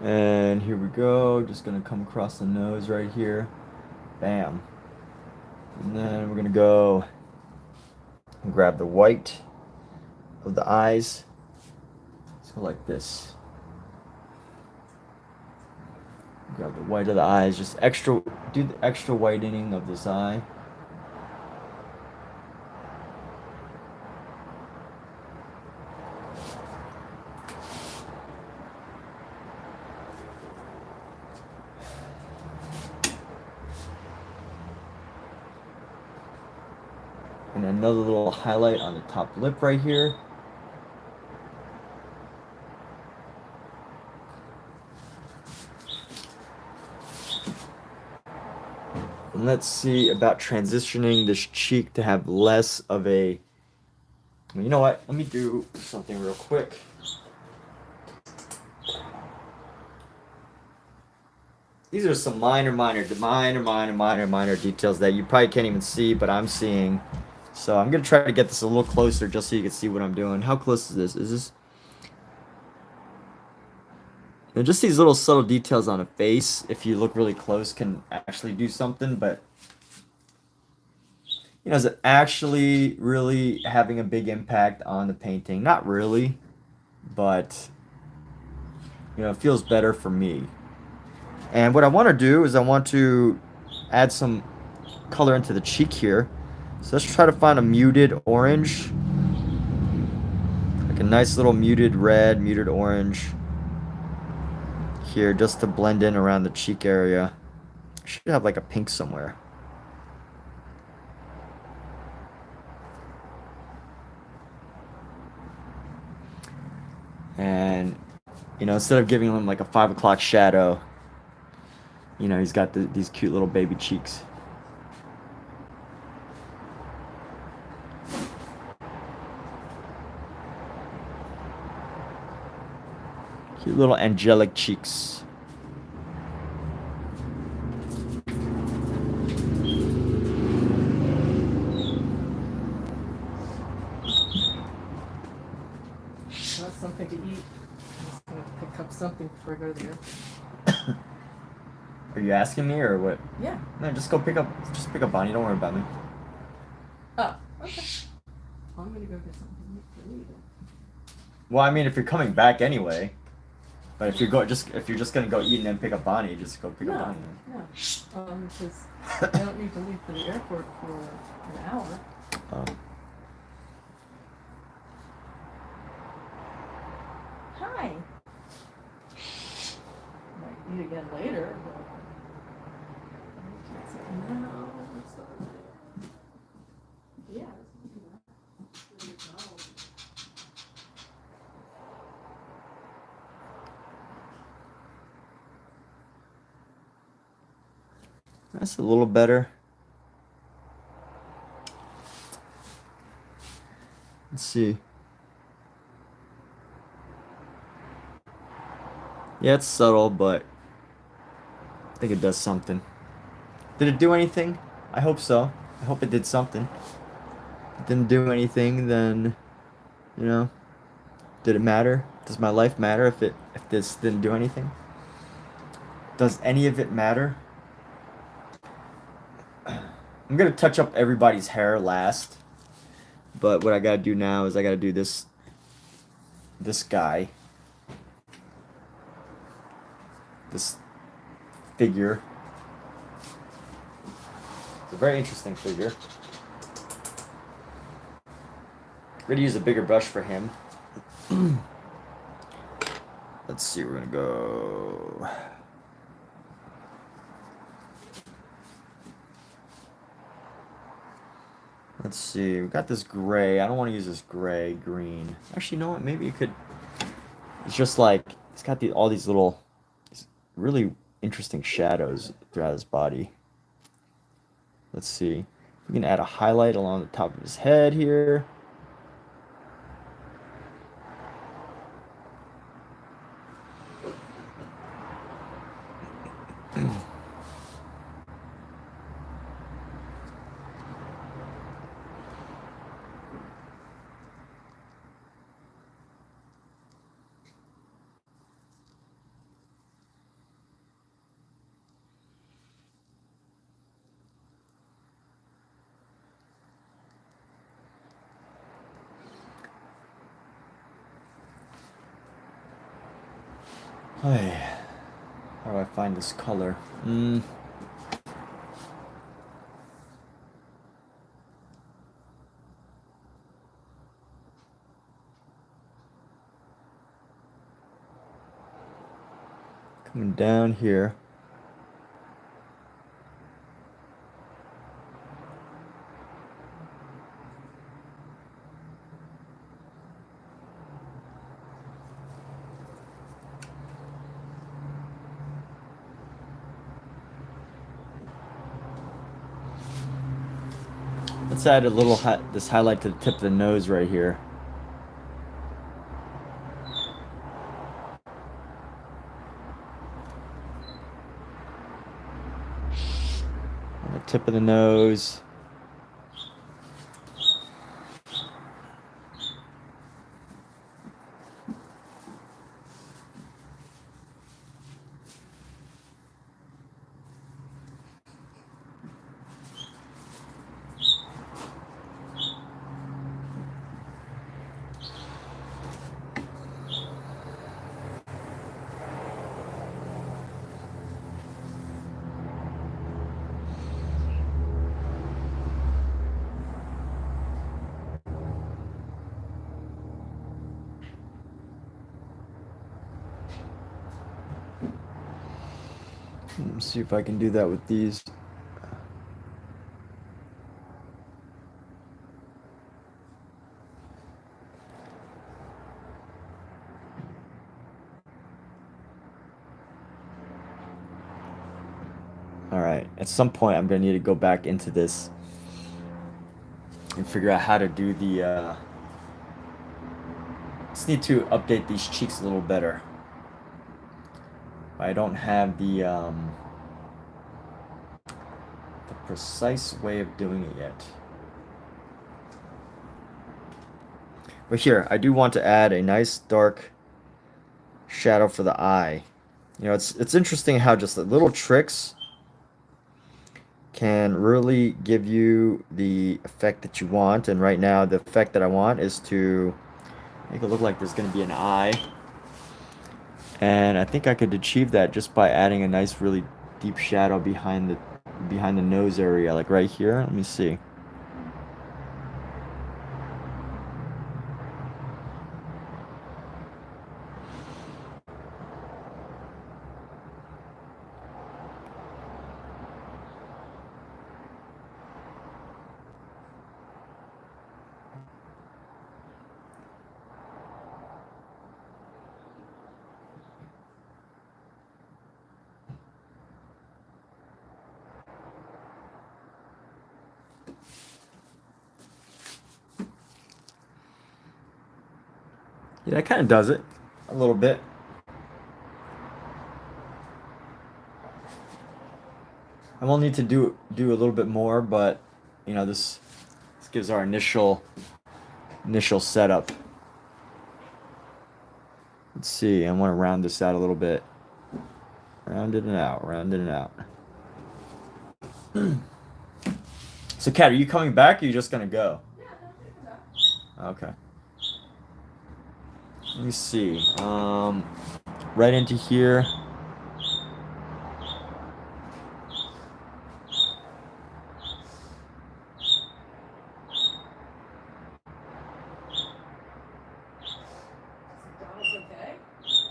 And here we go, just gonna come across the nose right here. Bam. And then we're gonna go and grab the white of the eyes. So like this. Grab the white of the eyes, just extra, do the extra whitening of this eye. And another little highlight on the top lip right here. And let's see about transitioning this cheek to have less of a, you know what, let me do something real quick. These are some minor details that you probably can't even see, but I'm seeing. So I'm going to try to get this a little closer just so you can see what I'm doing. How close is this? Is this... And just these little subtle details on a face, if you look really close, can actually do something, but... You know, is it actually really having a big impact on the painting? Not really, but... You know, it feels better for me. And what I want to do is I want to add some color into the cheek here. So let's try to find a muted orange. Like a nice little muted red, muted orange. Here, just to blend in around the cheek area. Should have like a pink somewhere. And, you know, instead of giving him like a 5 o'clock shadow, you know, he's got these cute little baby cheeks. Cute little angelic cheeks. Want something to eat? I'm just gonna pick up something before I go to the airport. Are you asking me or what? Yeah. No, just pick up Bonnie. Don't worry about me. Oh, okay. Well, I'm gonna go get something to eat. Well, I mean, if you're coming back anyway, but if you're just gonna go eat and then pick up Bonnie, just go pick up Bonnie. No. Because I don't need to leave for the airport for an hour. Hi. Might eat again later, but no, it's not there. Yeah. That's a little better. Let's see. Yeah, it's subtle, but I think it does something. Did it do anything? I hope so. I hope it did something. If it didn't do anything, then, you know, did it matter? Does my life matter if this didn't do anything? Does any of it matter? I'm gonna touch up everybody's hair last, but what I gotta do now is I gotta do this guy, this figure. It's a very interesting figure. I'm gonna use a bigger brush for him. Let's see, we're gonna go. Let's see, we got this gray. I don't want to use this gray, green. Actually, you know what? Maybe you could. It's just like it's got all these little, really interesting shadows throughout his body. Let's see. We can add a highlight along the top of his head here. Hey, how do I find this color? Coming down here. Let's add a little this highlight to the tip of the nose right here. On the tip of the nose. Let's see if I can do that with these. All right, at some point I'm gonna need to go back into this and figure out how to do the, just need to update these cheeks a little better. I don't have the precise way of doing it yet. But here, I do want to add a nice dark shadow for the eye. You know, it's interesting how just the little tricks can really give you the effect that you want. And right now, the effect that I want is to make it look like there's going to be an eye. And I think I could achieve that just by adding a nice, really deep shadow behind the nose area, like right here. Let me see. Yeah, that kind of does it a little bit. I will need to do a little bit more, but you know, this gives our initial setup. Let's see. I want to round this out a little bit. Round it out. Round it out. So, Kat, are you coming back, or are you just gonna go? Okay. Let me see. Right into here.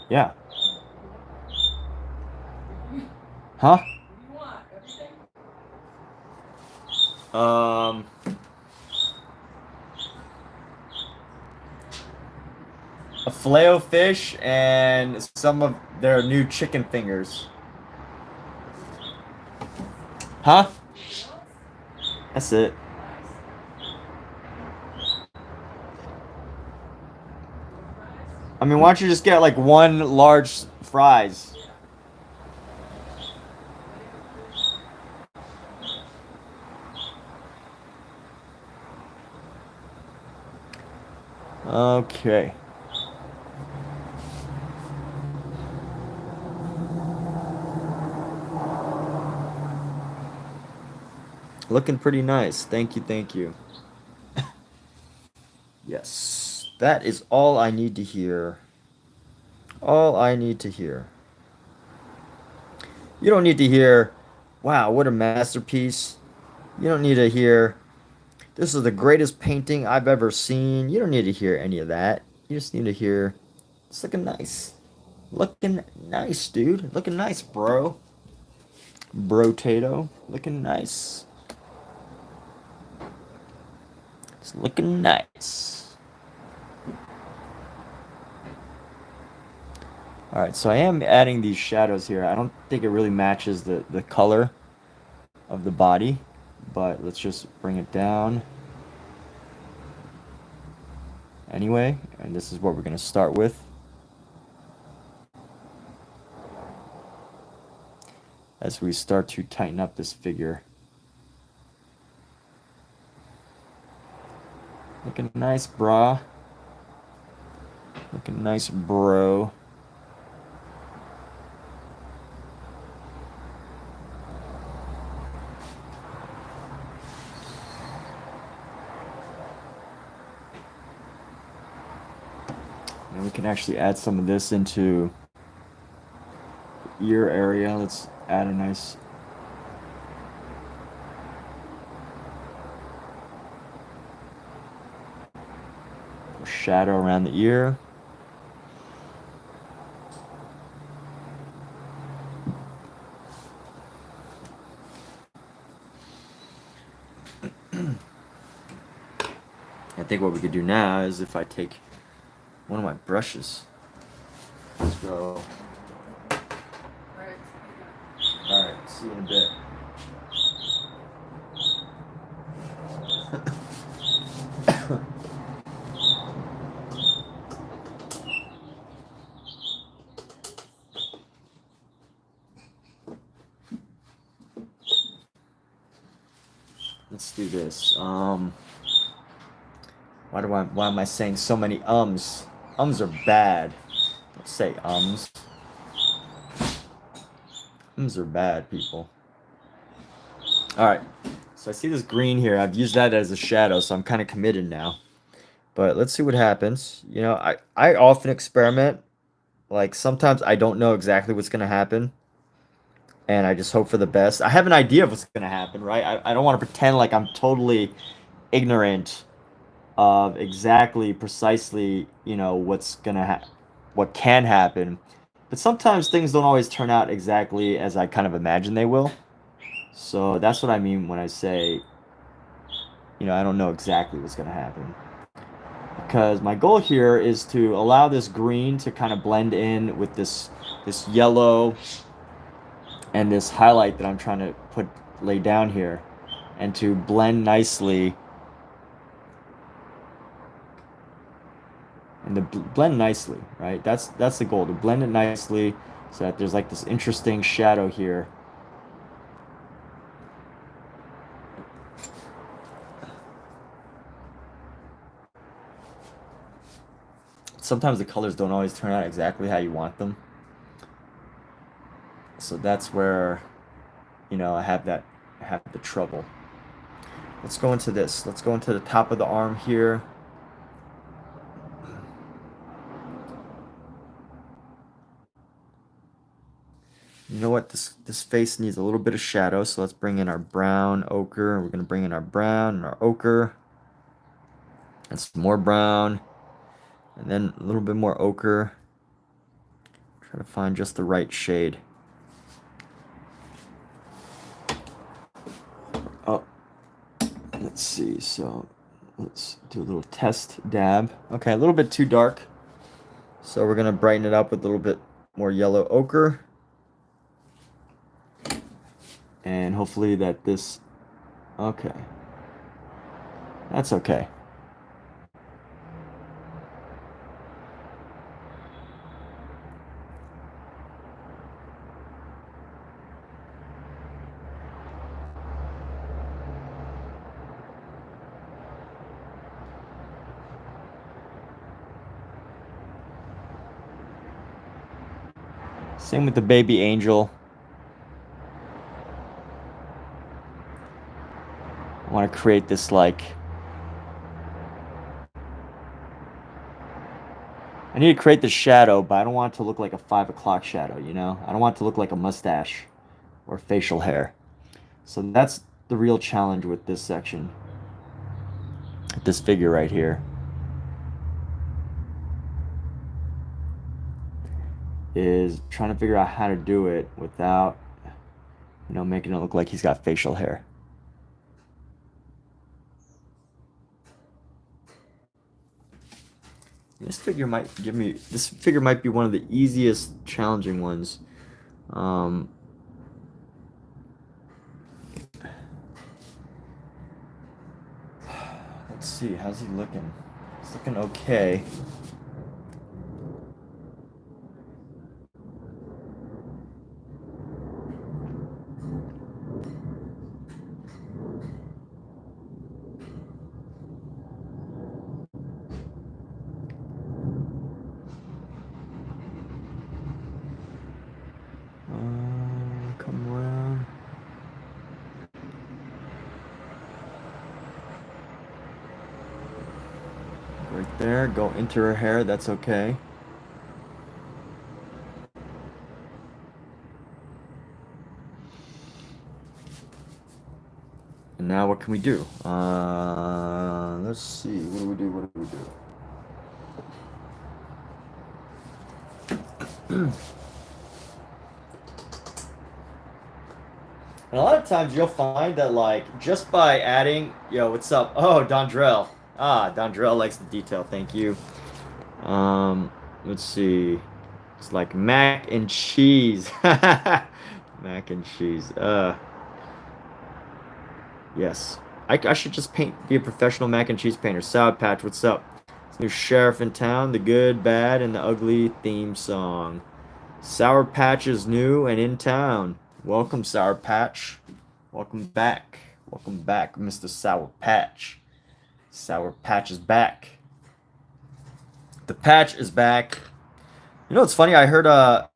Yeah. Huh? A filet-o-fish and some of their new chicken fingers. Huh? That's it. I mean, why don't you just get like one large fries? Okay. Looking pretty nice. Thank you, thank you. Yes. That is all I need to hear. All I need to hear. You don't need to hear, wow, what a masterpiece. You don't need to hear, this is the greatest painting I've ever seen. You don't need to hear any of that. You just need to hear, it's looking nice. Looking nice, dude. Looking nice, bro. Bro-tato. Looking nice. It's looking nice. Alright, so I am adding these shadows here. I don't think it really matches the color of the body, but let's just bring it down. Anyway, and this is what we're going to start with. As we start to tighten up this figure. Looking nice, brah. Looking nice, bro. And we can actually add some of this into the ear area. Let's add a nice shadow around the ear. I think what we could do now is if I take one of my brushes. Let's go. Alright, see you in a bit. Let's do this. Why am I saying so many ums? Ums are bad. Don't say ums. Ums are bad, people. Alright. So I see this green here. I've used that as a shadow, so I'm kind of committed now. But let's see what happens. You know, I often experiment. Like, sometimes I don't know exactly what's going to happen. And I just hope for the best. I have an idea of what's going to happen, right? I don't want to pretend like I'm totally ignorant of exactly, precisely, you know, what can happen. But sometimes things don't always turn out exactly as I kind of imagine they will. So that's what I mean when I say, you know, I don't know exactly what's going to happen. Because my goal here is to allow this green to kind of blend in with this yellow and this highlight that I'm trying to lay down here, and to blend nicely. And to blend nicely, right? That's the goal, to blend it nicely so that there's like this interesting shadow here. Sometimes the colors don't always turn out exactly how you want them. So that's where, you know, I have the trouble. Let's go into this. Let's go into the top of the arm here. You know what? This face needs a little bit of shadow, so let's bring in our brown ochre. We're going to bring in our brown and our ochre. And some more brown. And then a little bit more ochre. Try to find just the right shade. Oh, let's see. So let's do a little test dab. Okay, a little bit too dark. So we're going to brighten it up with a little bit more yellow ochre. And hopefully that this... Okay. That's okay. Same with the baby angel. I want to create this like... I need to create the shadow, but I don't want it to look like a 5 o'clock shadow, you know? I don't want it to look like a mustache. or facial hair. So that's the real challenge with this section, this figure right here, is trying to figure out how to do it without, you know, making it look like he's got facial hair. This figure might be one of the easiest challenging ones. Let's see, how's he looking? He's looking okay. Come around. Right there, go into her hair, that's okay. And now what can we do? Let's see, what do we do, what do we do? And a lot of times you'll find that, like, just by adding, yo, what's up? Oh, Dondrell. Ah, Dondrell likes the detail, thank you. Let's see. It's like mac and cheese. Mac and cheese. Yes. I should just be a professional mac and cheese painter. Sour Patch, what's up? It's new sheriff in town, the good, bad, and the ugly theme song. Sour Patch is new and in town. Welcome, Sour Patch. Welcome back. Welcome back, Mr. Sour Patch. Sour Patch is back. The patch is back. You know what's funny? I heard I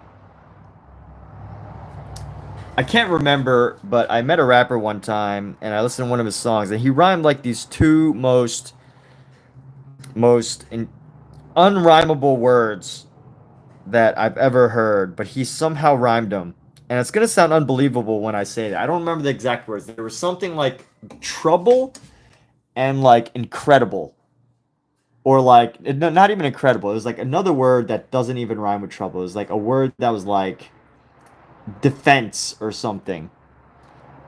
can't remember, but I met a rapper one time and I listened to one of his songs and he rhymed like these two most unrhymable words that I've ever heard, but he somehow rhymed them. And it's going to sound unbelievable when I say that. I don't remember the exact words. There was something like trouble and like incredible. Or like, not even incredible. It was like another word that doesn't even rhyme with trouble. It was like a word that was like defense or something.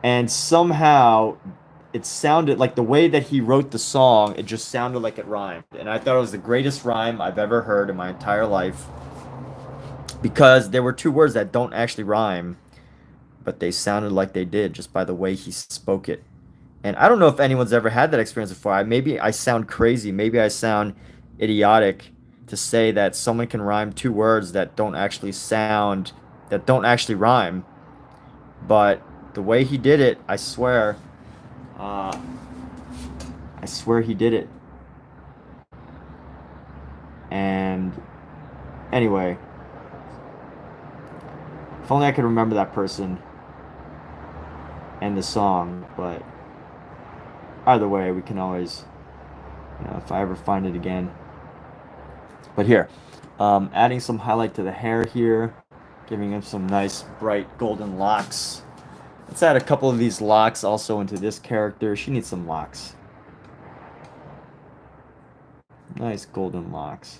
And somehow it sounded like the way that he wrote the song, it just sounded like it rhymed. And I thought it was the greatest rhyme I've ever heard in my entire life. Because there were two words that don't actually rhyme, but they sounded like they did just by the way he spoke it. And I don't know if anyone's ever had that experience before. Maybe I sound crazy. Maybe I sound idiotic to say that someone can rhyme two words that don't actually rhyme. But the way he did it, I swear he did it. And anyway, if only I could remember that person and the song, but either way, we can always, you know, if I ever find it again. But here, adding some highlight to the hair here, giving him some nice bright golden locks. Let's add a couple of these locks also into this character. She needs some locks. Nice golden locks.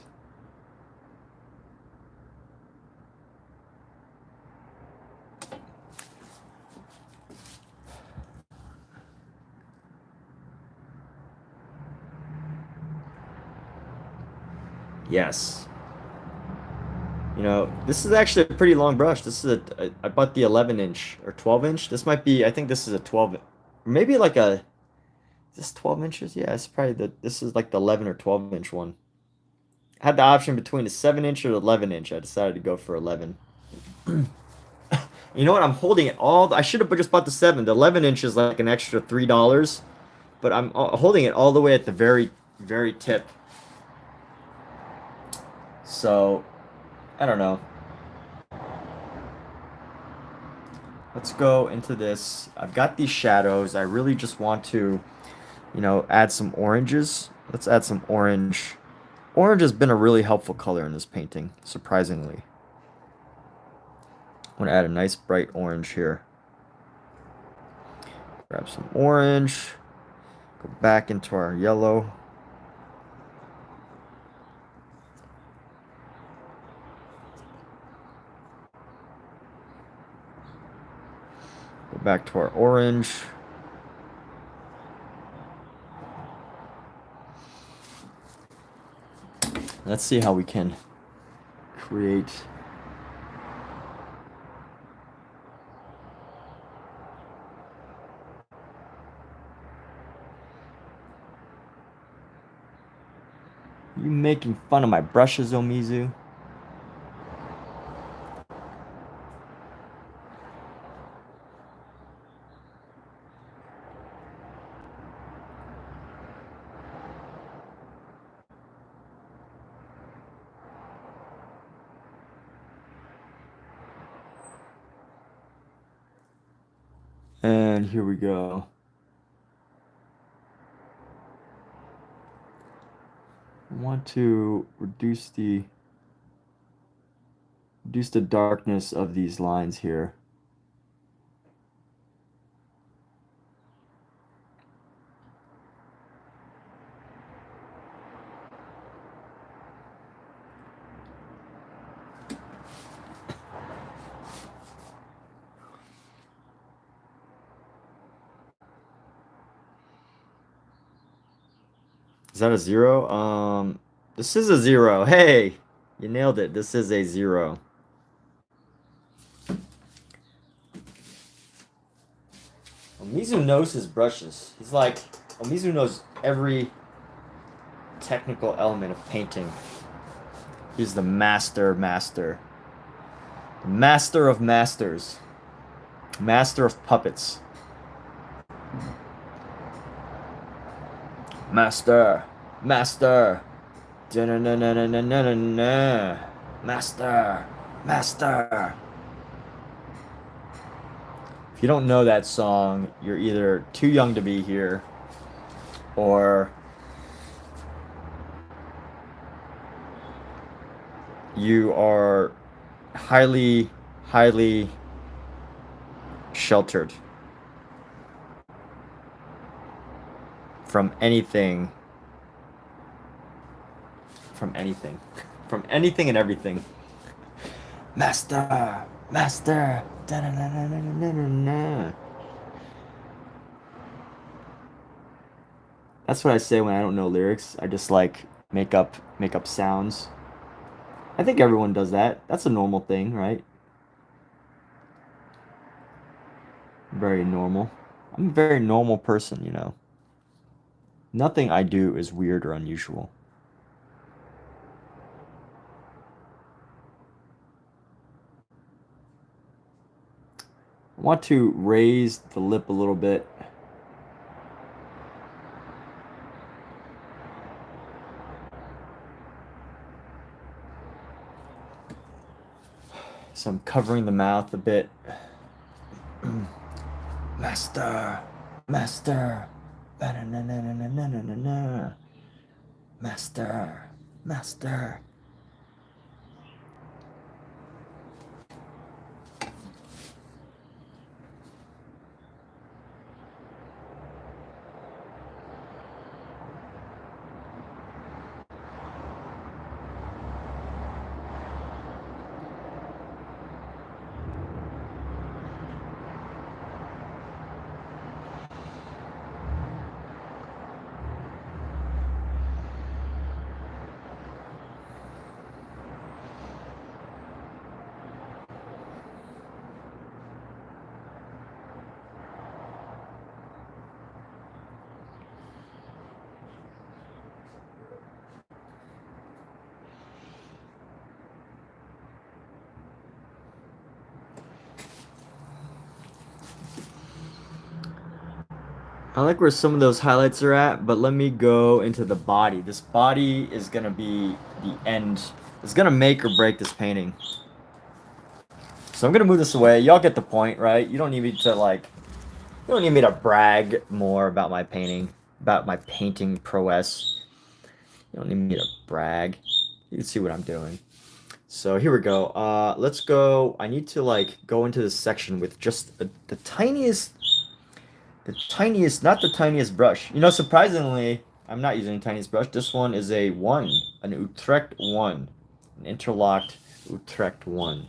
Yes. You know, this is actually a pretty long brush. This is I bought the 11-inch or 12-inch. This might be, I think this is a 12, maybe like a, is this 12 inches? Yeah, it's probably this is like the 11 or 12-inch one. I had the option between a 7-inch or the 11-inch. I decided to go for 11. You know what? I'm holding it all. I should have just bought the 7. The 11-inch is like an extra $3, but I'm holding it all the way at the very, very tip. So, I don't know. Let's go into this. I've got these shadows. I really just want to, you know, add some oranges. Let's add some orange. Orange has been a really helpful color in this painting, surprisingly. I'm going to add a nice bright orange here. Grab some orange. Go back into our yellow. Go back to our orange. Let's see how we can create You making fun of my brushes, Omizu? And here we go. I want to reduce the darkness of these lines here. Is that a 0? This is a 0. Hey, you nailed it. This is a 0. Omizu knows his brushes. He's like, Omizu knows every technical element of painting. He's the master. The master of masters. Master of puppets. Master. Da-na-na-na-na-na-na-na. Master. If you don't know that song, you're either too young to be here, or you are highly sheltered from anything and everything. Master. Da-na-na-na-na-na-na-na. That's what I say when I don't know lyrics. I just like make up sounds. I think everyone does that. That's a normal thing, right? Very normal. I'm a very normal person, you know. Nothing I do is weird or unusual. I want to raise the lip a little bit. So I'm covering the mouth a bit. Master. Ba-na-na-na-na-na-na-na-na. Master. I like where some of those highlights are at, but let me go into the body. This body is going to be the end. It's going to make or break this painting. So I'm going to move this away. Y'all get the point, right? You don't need me to brag more about my painting, about my painting prowess. You don't need me to brag. You can see what I'm doing. So here we go. Let's go. I need to go into this section with just the tiniest The tiniest, not the tiniest brush. You know, surprisingly, I'm not using the tiniest brush. This one is a 1, an Utrecht 1, an interlocked Utrecht 1.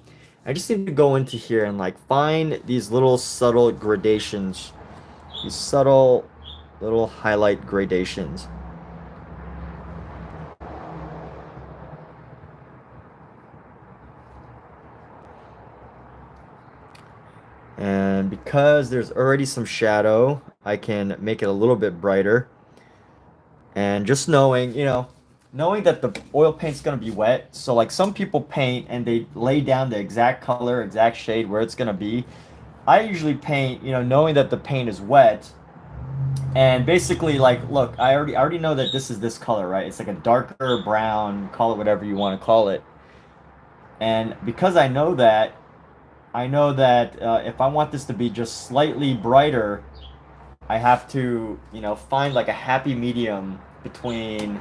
I just need to go into here and like find these little subtle gradations, these subtle little highlight gradations. And because there's already some shadow, I can make it a little bit brighter. And just knowing, you know, knowing that the oil paint's going to be wet. So like some people paint and they lay down the exact color, exact shade where it's going to be. I usually paint, you know, knowing that the paint is wet. And basically like, look, I already know that this is this color, right? It's like a darker brown, call it whatever you want to call it. And because I know that if I want this to be just slightly brighter, I have to, you know, find like a happy medium between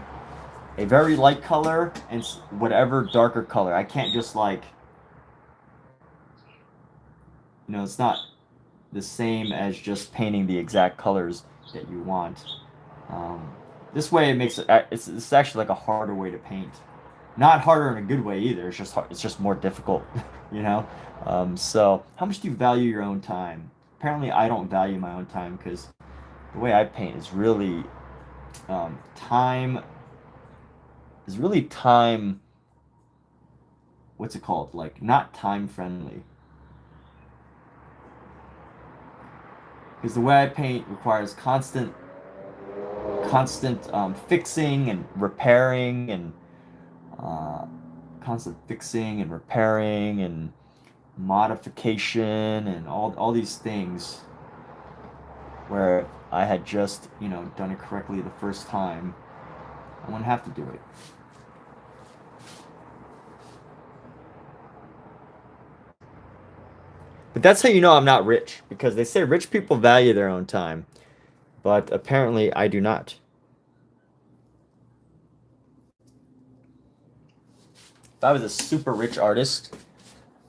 a very light color and whatever darker color. I can't just like, you know, it's not the same as just painting the exact colors that you want. This way it makes it, it's actually like a harder way to paint. Not harder in a good way either. It's just hard, it's just more difficult, you know. So how much do you value your own time? Apparently, I don't value my own time because the way I paint is really time. Is really time. What's it called? Like not time friendly. Because the way I paint requires constant fixing and repairing and constant fixing and repairing and modification and all these things where I had just, you know, done it correctly the first time, I wouldn't have to do it. But that's how you know I'm not rich, because they say rich people value their own time, but apparently I do not. If I was a super rich artist,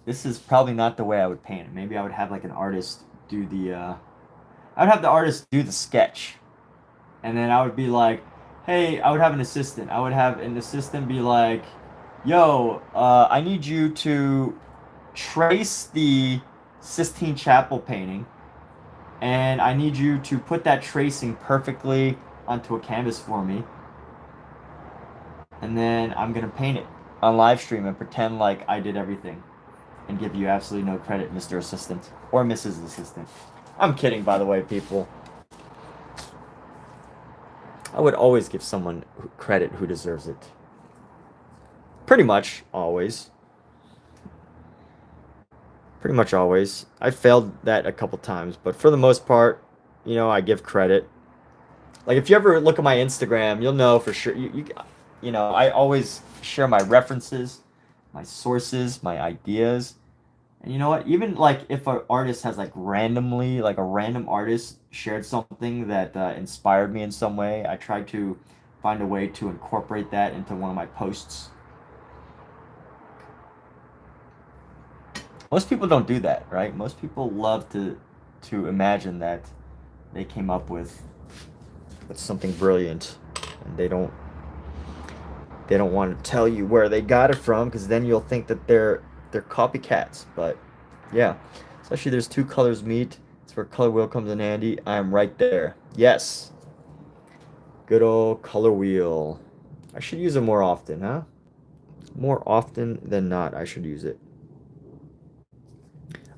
this is probably not the way I would paint it. Maybe I would have like an artist do the, I'd have the artist do the sketch. And then I would be like, hey, I would have an assistant. I would have an assistant be like, yo, I need you to trace the Sistine Chapel painting. And I need you to put that tracing perfectly onto a canvas for me. And then I'm going to paint it on live stream and pretend like I did everything. And give you absolutely no credit, Mr. Assistant. Or Mrs. Assistant. I'm kidding, by the way, people. I would always give someone credit who deserves it. Pretty much always. Pretty much always. I failed that a couple times, but for the most part, you know, I give credit. Like if you ever look at my Instagram, you'll know for sure. You know, I always share my references, my sources, my ideas. And you know what? Even like if an artist has like randomly, like a random artist shared something that inspired me in some way, I try to find a way to incorporate that into one of my posts. Most people don't do that, right? Most people love to imagine that they came up with something brilliant, and they don't want to tell you where they got it from, because then you'll think that they're copycats. But yeah, especially there's two colors meet. It's where color wheel comes in handy. I'm right there. Yes, good old color wheel. I should use it more often, huh? More often than not, I should use it.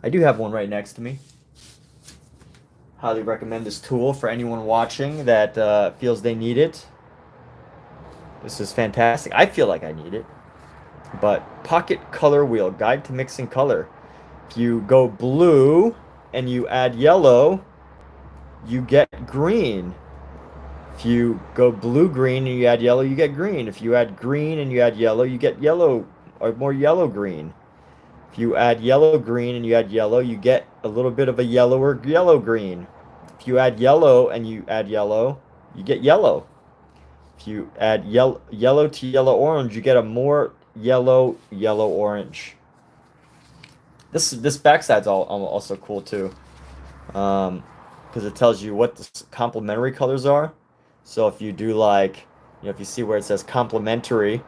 I do have one right next to me. Highly recommend this tool for anyone watching that feels they need it. This is fantastic. I feel like I need it. But Pocket Color Wheel, Guide to Mixing Color. If you go blue and you add yellow, you get green. If you go blue-green and you add yellow, you get green. If you add green and you add yellow, you get yellow, or more yellow-green. If you add yellow-green and you add yellow, you get a little bit of a yellower yellow-green. If you add yellow and you add yellow, you get yellow. If you add yellow to yellow-orange, you get a more yellow-orange. This backside's also cool too. because it tells you what the complementary colors are. So if you do like, if you see where it says complementary,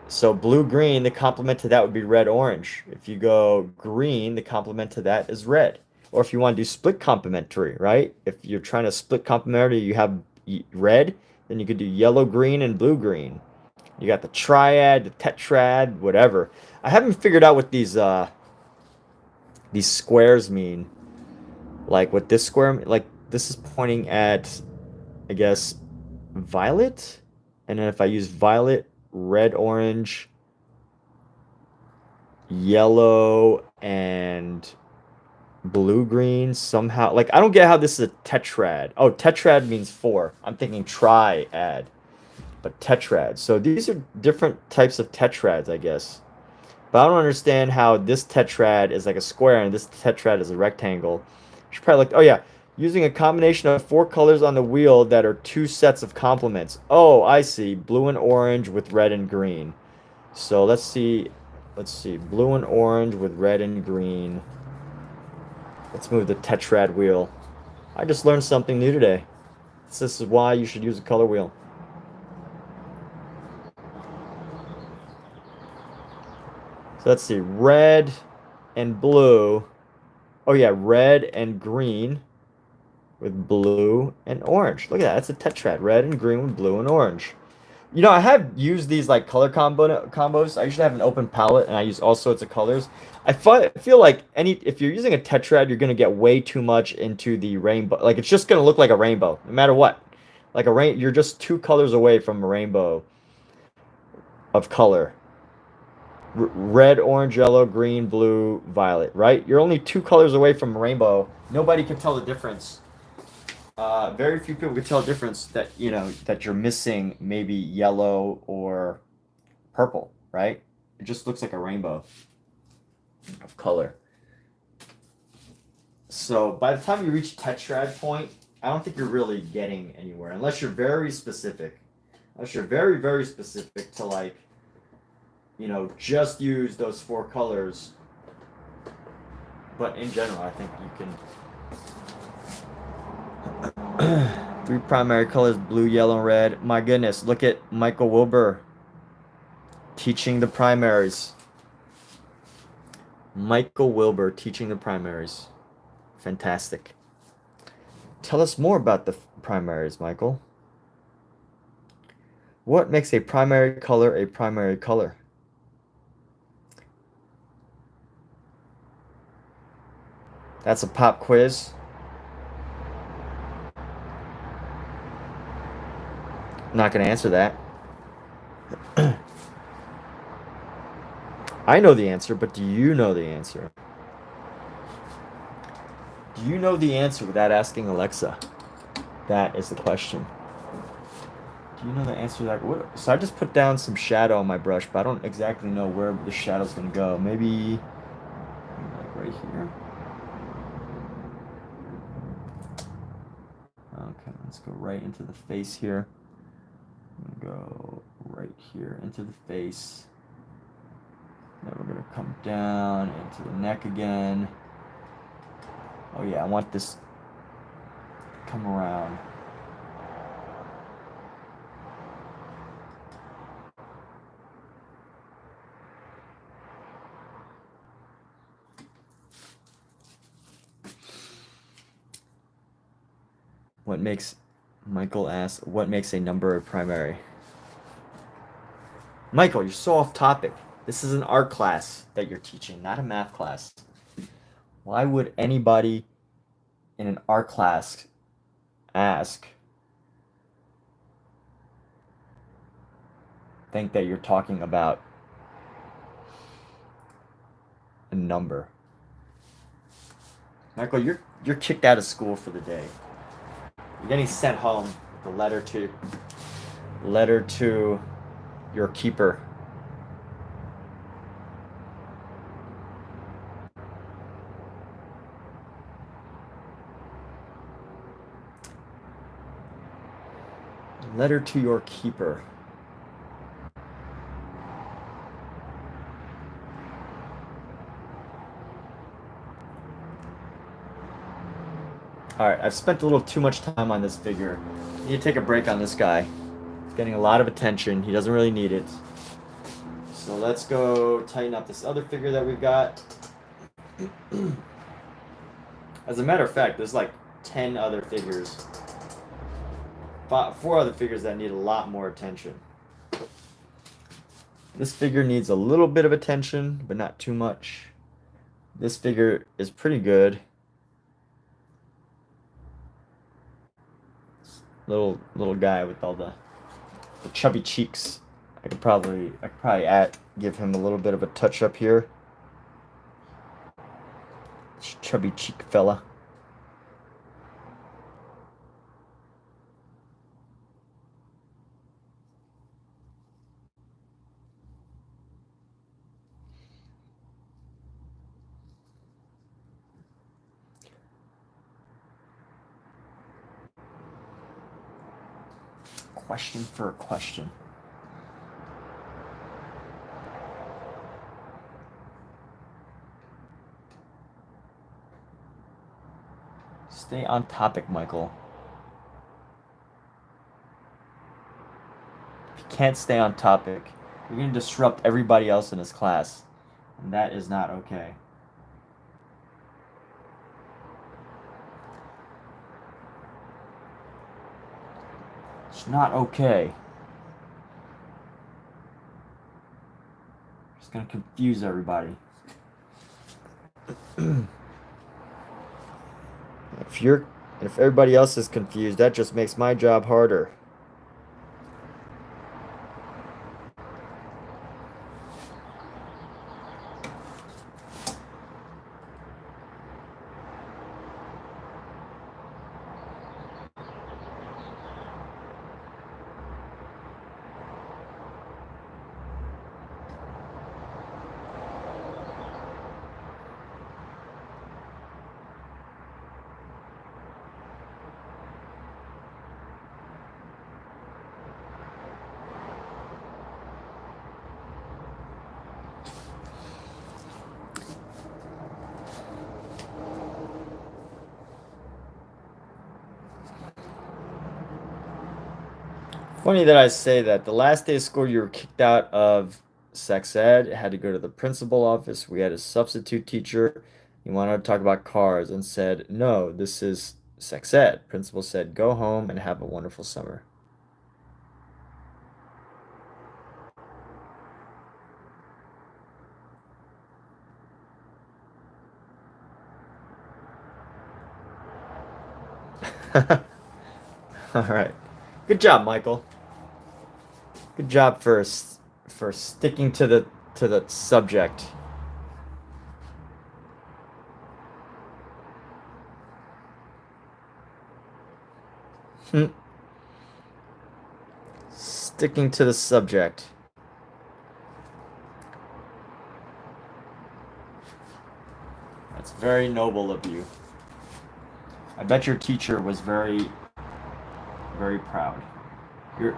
so blue-green, the complement to that would be red-orange. If you go green, the complement to that is red. Or if you want to do split complementary, right? If you're trying to split complementary, you have red, then you could do yellow-green and blue-green. You got the triad, the tetrad, whatever. I haven't figured out what these squares mean. Like what this square, like this is pointing at, I guess, violet. And then if I use violet, red, orange, yellow, and blue, green, somehow. Like, I don't get how this is a tetrad. Oh, tetrad means 4. I'm thinking triad, but tetrad. So these are different types of tetrads, I guess. But I don't understand how this tetrad is like a square and this tetrad is a rectangle. I should probably look. Oh, yeah. Using a combination of 4 colors on the wheel that are 2 sets of complements. Oh, I see. Blue and orange with red and green. So let's see. Let's see. Blue and orange with red and green. Let's move the tetrad wheel. I just learned something new today. This is why you should use a color wheel. So let's see. Red and blue. Oh, yeah. Red and green with blue and orange. Look at that. That's a tetrad. Red and green with blue and orange. You know, I have used these like color combos. I usually have an open palette and I use all sorts of colors. I feel like if you're using a tetrad, you're gonna get way too much into the rainbow. Like it's just gonna look like a rainbow, no matter what. Like you're just 2 colors away from a rainbow of color. Red, orange, yellow, green, blue, violet. Right? You're only 2 colors away from a rainbow. Nobody can tell the difference. Very few people can tell the difference that that you're missing maybe yellow or purple, right? It just looks like a rainbow of color. So by the time you reach tetrad point, I don't think you're really getting anywhere unless you're very specific. Unless you're very, very specific to like, just use those 4 colors. But in general, I think you can. 3 primary colors, blue, yellow, and red. My goodness, look at Michael Wilbur teaching the primaries. Michael Wilbur teaching the primaries. Fantastic. Tell us more about the primaries, Michael. What makes a primary color a primary color? That's a pop quiz. I'm not going to answer that. I know the answer, but do you know the answer? Do you know the answer without asking Alexa? That is the question. Do you know the answer to that? So I just put down some shadow on my brush, but I don't exactly know where the shadow's going to go. Maybe like right here. Okay, let's go right into the face here. Go right here into the face. Then we're going to come down into the neck again. Oh yeah, I want this to come around. Michael asks, what makes a number a primary? Michael, you're so off topic. This is an art class that you're teaching, not a math class. Why would anybody in an art class think that you're talking about a number? Michael, you're kicked out of school for the day. You're getting sent home with a letter to your keeper. Letter to your keeper. Alright, I've spent a little too much time on this figure. I need to take a break on this guy. He's getting a lot of attention. He doesn't really need it. So let's go tighten up this other figure that we've got. As a matter of fact, there's like 10 other figures. 4 other figures that need a lot more attention. This figure needs a little bit of attention, but not too much. This figure is pretty good. Little guy with all the chubby cheeks. I could probably give him a little bit of a touch up here. Chubby cheek fella. Question for a question. Stay on topic, Michael. If you can't stay on topic, you're going to disrupt everybody else in this class. And that is not okay. It's not okay. It's going to confuse everybody. If everybody else is confused, that just makes my job harder. Funny that I say that. The last day of school, you were kicked out of sex ed, had to go to the principal office. We had a substitute teacher. He wanted to talk about cars and said, "No, this is sex ed." Principal said, "Go home and have a wonderful summer." All right. Good job, Michael. Good job for sticking to the subject. Sticking to the subject. That's very noble of you. I bet your teacher was very, very proud.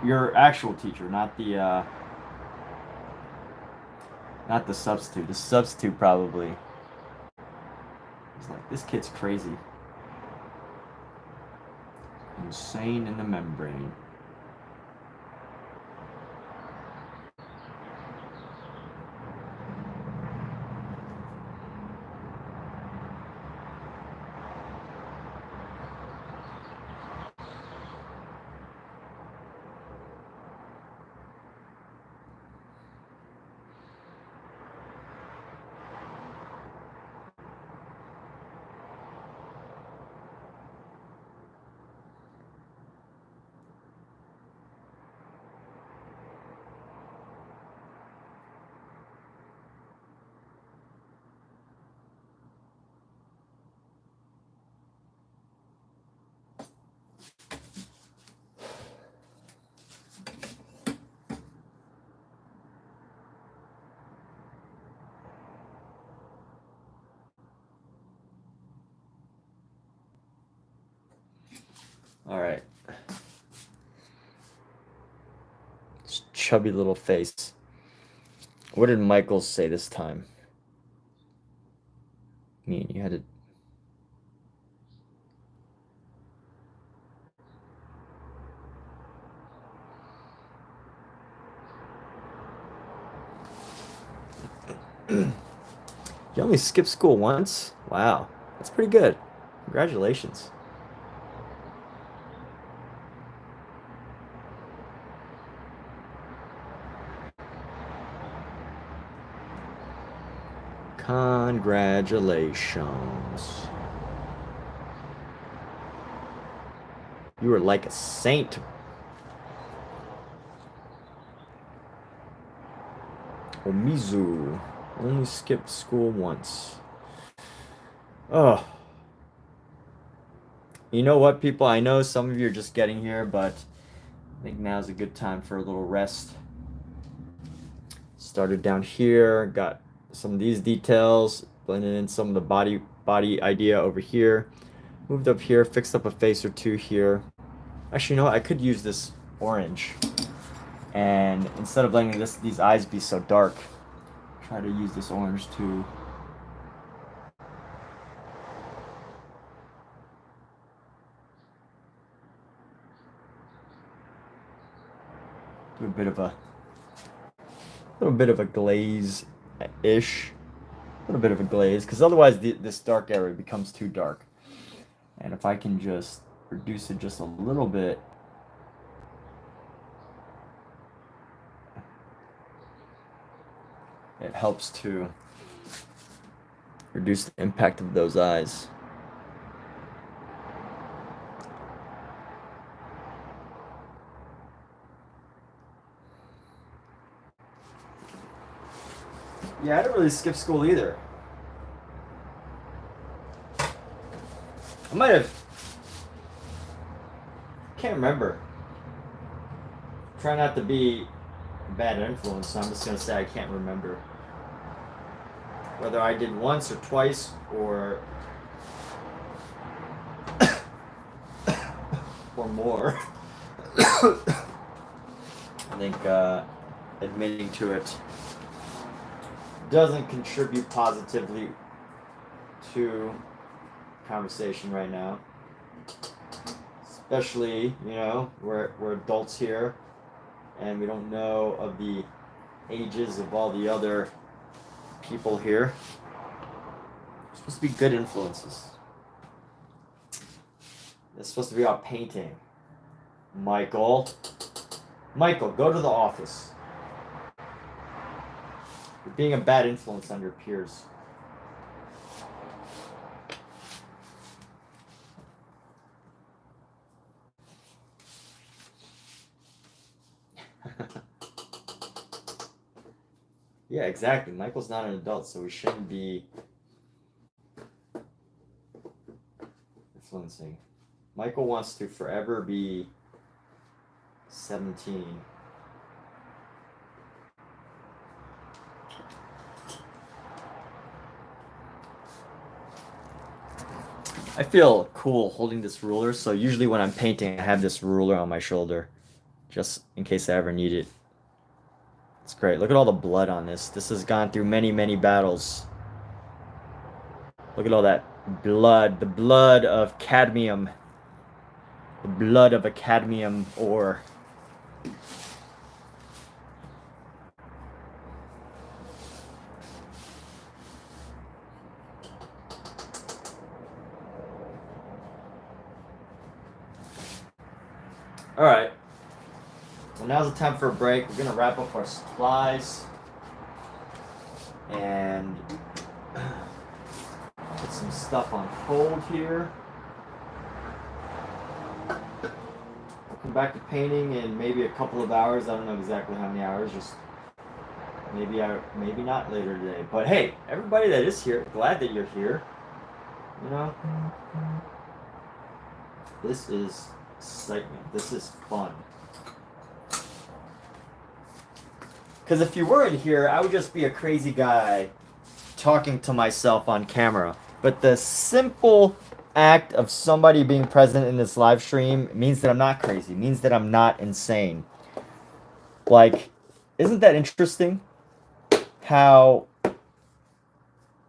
Your actual teacher, not the substitute. The substitute probably was like, "This kid's crazy. Insane in the membrane." All right. This chubby little face. What did Michael say this time? I mean, you had to... You only skipped school once? Wow, that's pretty good. Congratulations. Congratulations. You were like a saint. Omizu. Only skipped school once. Oh. You know what, people? I know some of you are just getting here, but I think now's a good time for a little rest. Started down here, got some of these details, blended in some of the body idea over here. Moved up here, fixed up a face or two here. Actually, you know what? I could use this orange. And instead of letting these eyes be so dark, try to use this orange to do a little bit of a glaze-ish. A little bit of a glaze, because otherwise this dark area becomes too dark. And if I can just reduce it just a little bit, it helps to reduce the impact of those eyes. Yeah, I didn't really skip school either. I might have. Can't remember. Try not to be a bad influence, so I'm just going to say I can't remember. Whether I did once or twice or more. I think admitting to it doesn't contribute positively to conversation right now. Especially, you know, we're adults here and we don't know of the ages of all the other people here. We're supposed to be good influences. It's supposed to be about painting. Michael, go to the office. You're being a bad influence on your peers. Yeah, exactly. Michael's not an adult, so we shouldn't be influencing. Michael wants to forever be 17. I feel cool holding this ruler, so usually when I'm painting, I have this ruler on my shoulder, just in case I ever need it. It's great. Look at all the blood on this. This has gone through many, many battles. Look at all that blood. The blood of cadmium. The blood of a cadmium ore. All right. Well, now's the time for a break. We're gonna wrap up our supplies and put some stuff on hold here. We'll come back to painting in maybe a couple of hours. I don't know exactly how many hours. Just maybe not later today. But hey, everybody that is here, glad that you're here. You know, this is excitement. This is fun. Because if you weren't here, I would just be a crazy guy talking to myself on camera. But the simple act of somebody being present in this live stream means that I'm not crazy, means that I'm not insane. Like, isn't that interesting? How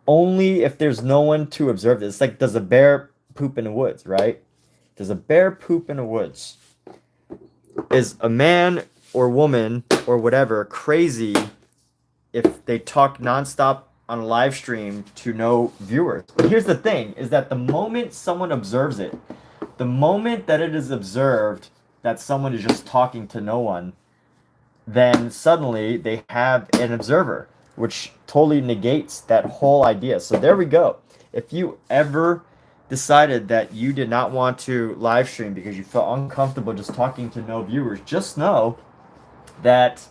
only if there's no one to observe this. It's like, does a bear poop in the woods, right? Does a bear poop in the woods? Is a man or woman or whatever crazy if they talk nonstop on a live stream to no viewers. But here's the thing, is that the moment someone observes it, the moment that it is observed that someone is just talking to no one, then suddenly they have an observer, which totally negates that whole idea. So there we go. If you ever decided that you did not want to live stream because you felt uncomfortable just talking to no viewers, just know that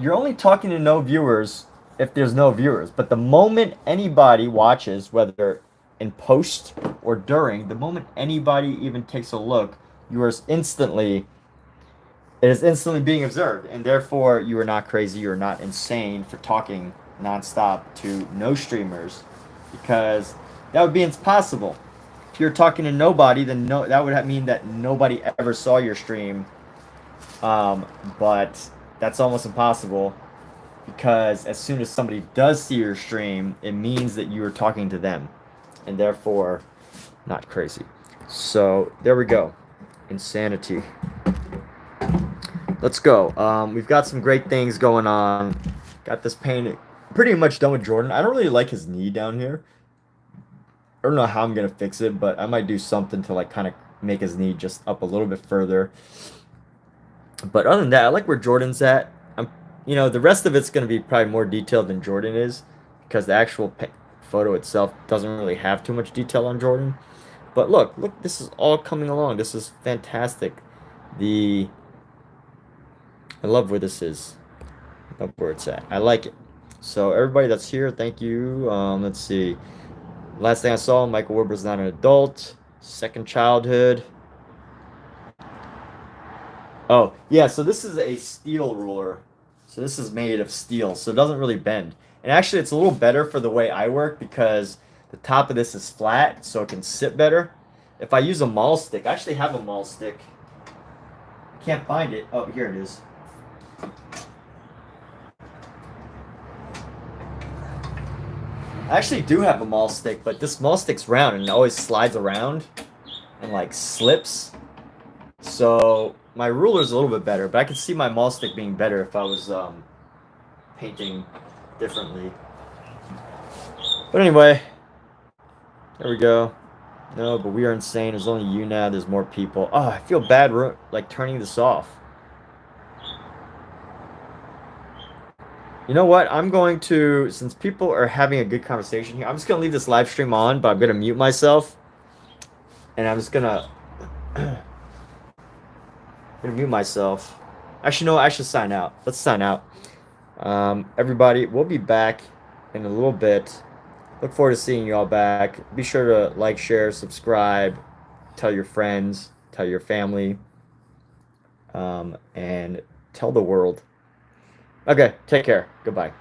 you're only talking to no viewers if there's no viewers. But the moment anybody watches, whether in post or during, the moment anybody even takes a look, it is instantly being observed, and therefore you are not crazy, you're not insane for talking nonstop to no streamers, because that would be impossible. If you're talking to nobody, then that would mean that nobody ever saw your stream. But that's almost impossible, because as soon as somebody does see your stream, it means that you are talking to them, and therefore not crazy. So there we go. Insanity. Let's go. We've got some great things going on. Got this painting pretty much done with Jordan. I don't really like his knee down here. I don't know how I'm gonna fix it, but I might do something to like kind of make his knee just up a little bit further. But other than that, I like where Jordan's at. The rest of it's gonna be probably more detailed than Jordan is, because the actual photo itself doesn't really have too much detail on Jordan. But look, this is all coming along. This is fantastic. I love where this is. I love where it's at. I like it. So everybody that's here, thank you. Let's see. Last thing I saw, Michael Werber's not an adult. Second childhood. Oh, yeah, so this is a steel ruler. So this is made of steel, so it doesn't really bend. And actually, it's a little better for the way I work, because the top of this is flat, so it can sit better. If I use a maul stick, I actually have a maul stick. I can't find it. Oh, here it is. I actually do have a maul stick, but this maul stick's round and it always slides around and like slips. So my ruler's a little bit better, but I could see my maul stick being better if I was painting differently. But anyway, there we go. No, but we are insane. There's only you now. There's more people. Oh, I feel bad like turning this off. You know what? I'm going to, since people are having a good conversation here, I'm just going to leave this live stream on, but I'm going to mute myself. And I'm just going to mute myself. Actually, no, I should sign out. Let's sign out. Everybody, we'll be back in a little bit. Look forward to seeing you all back. Be sure to like, share, subscribe, tell your friends, tell your family, and tell the world. Okay, take care. Goodbye.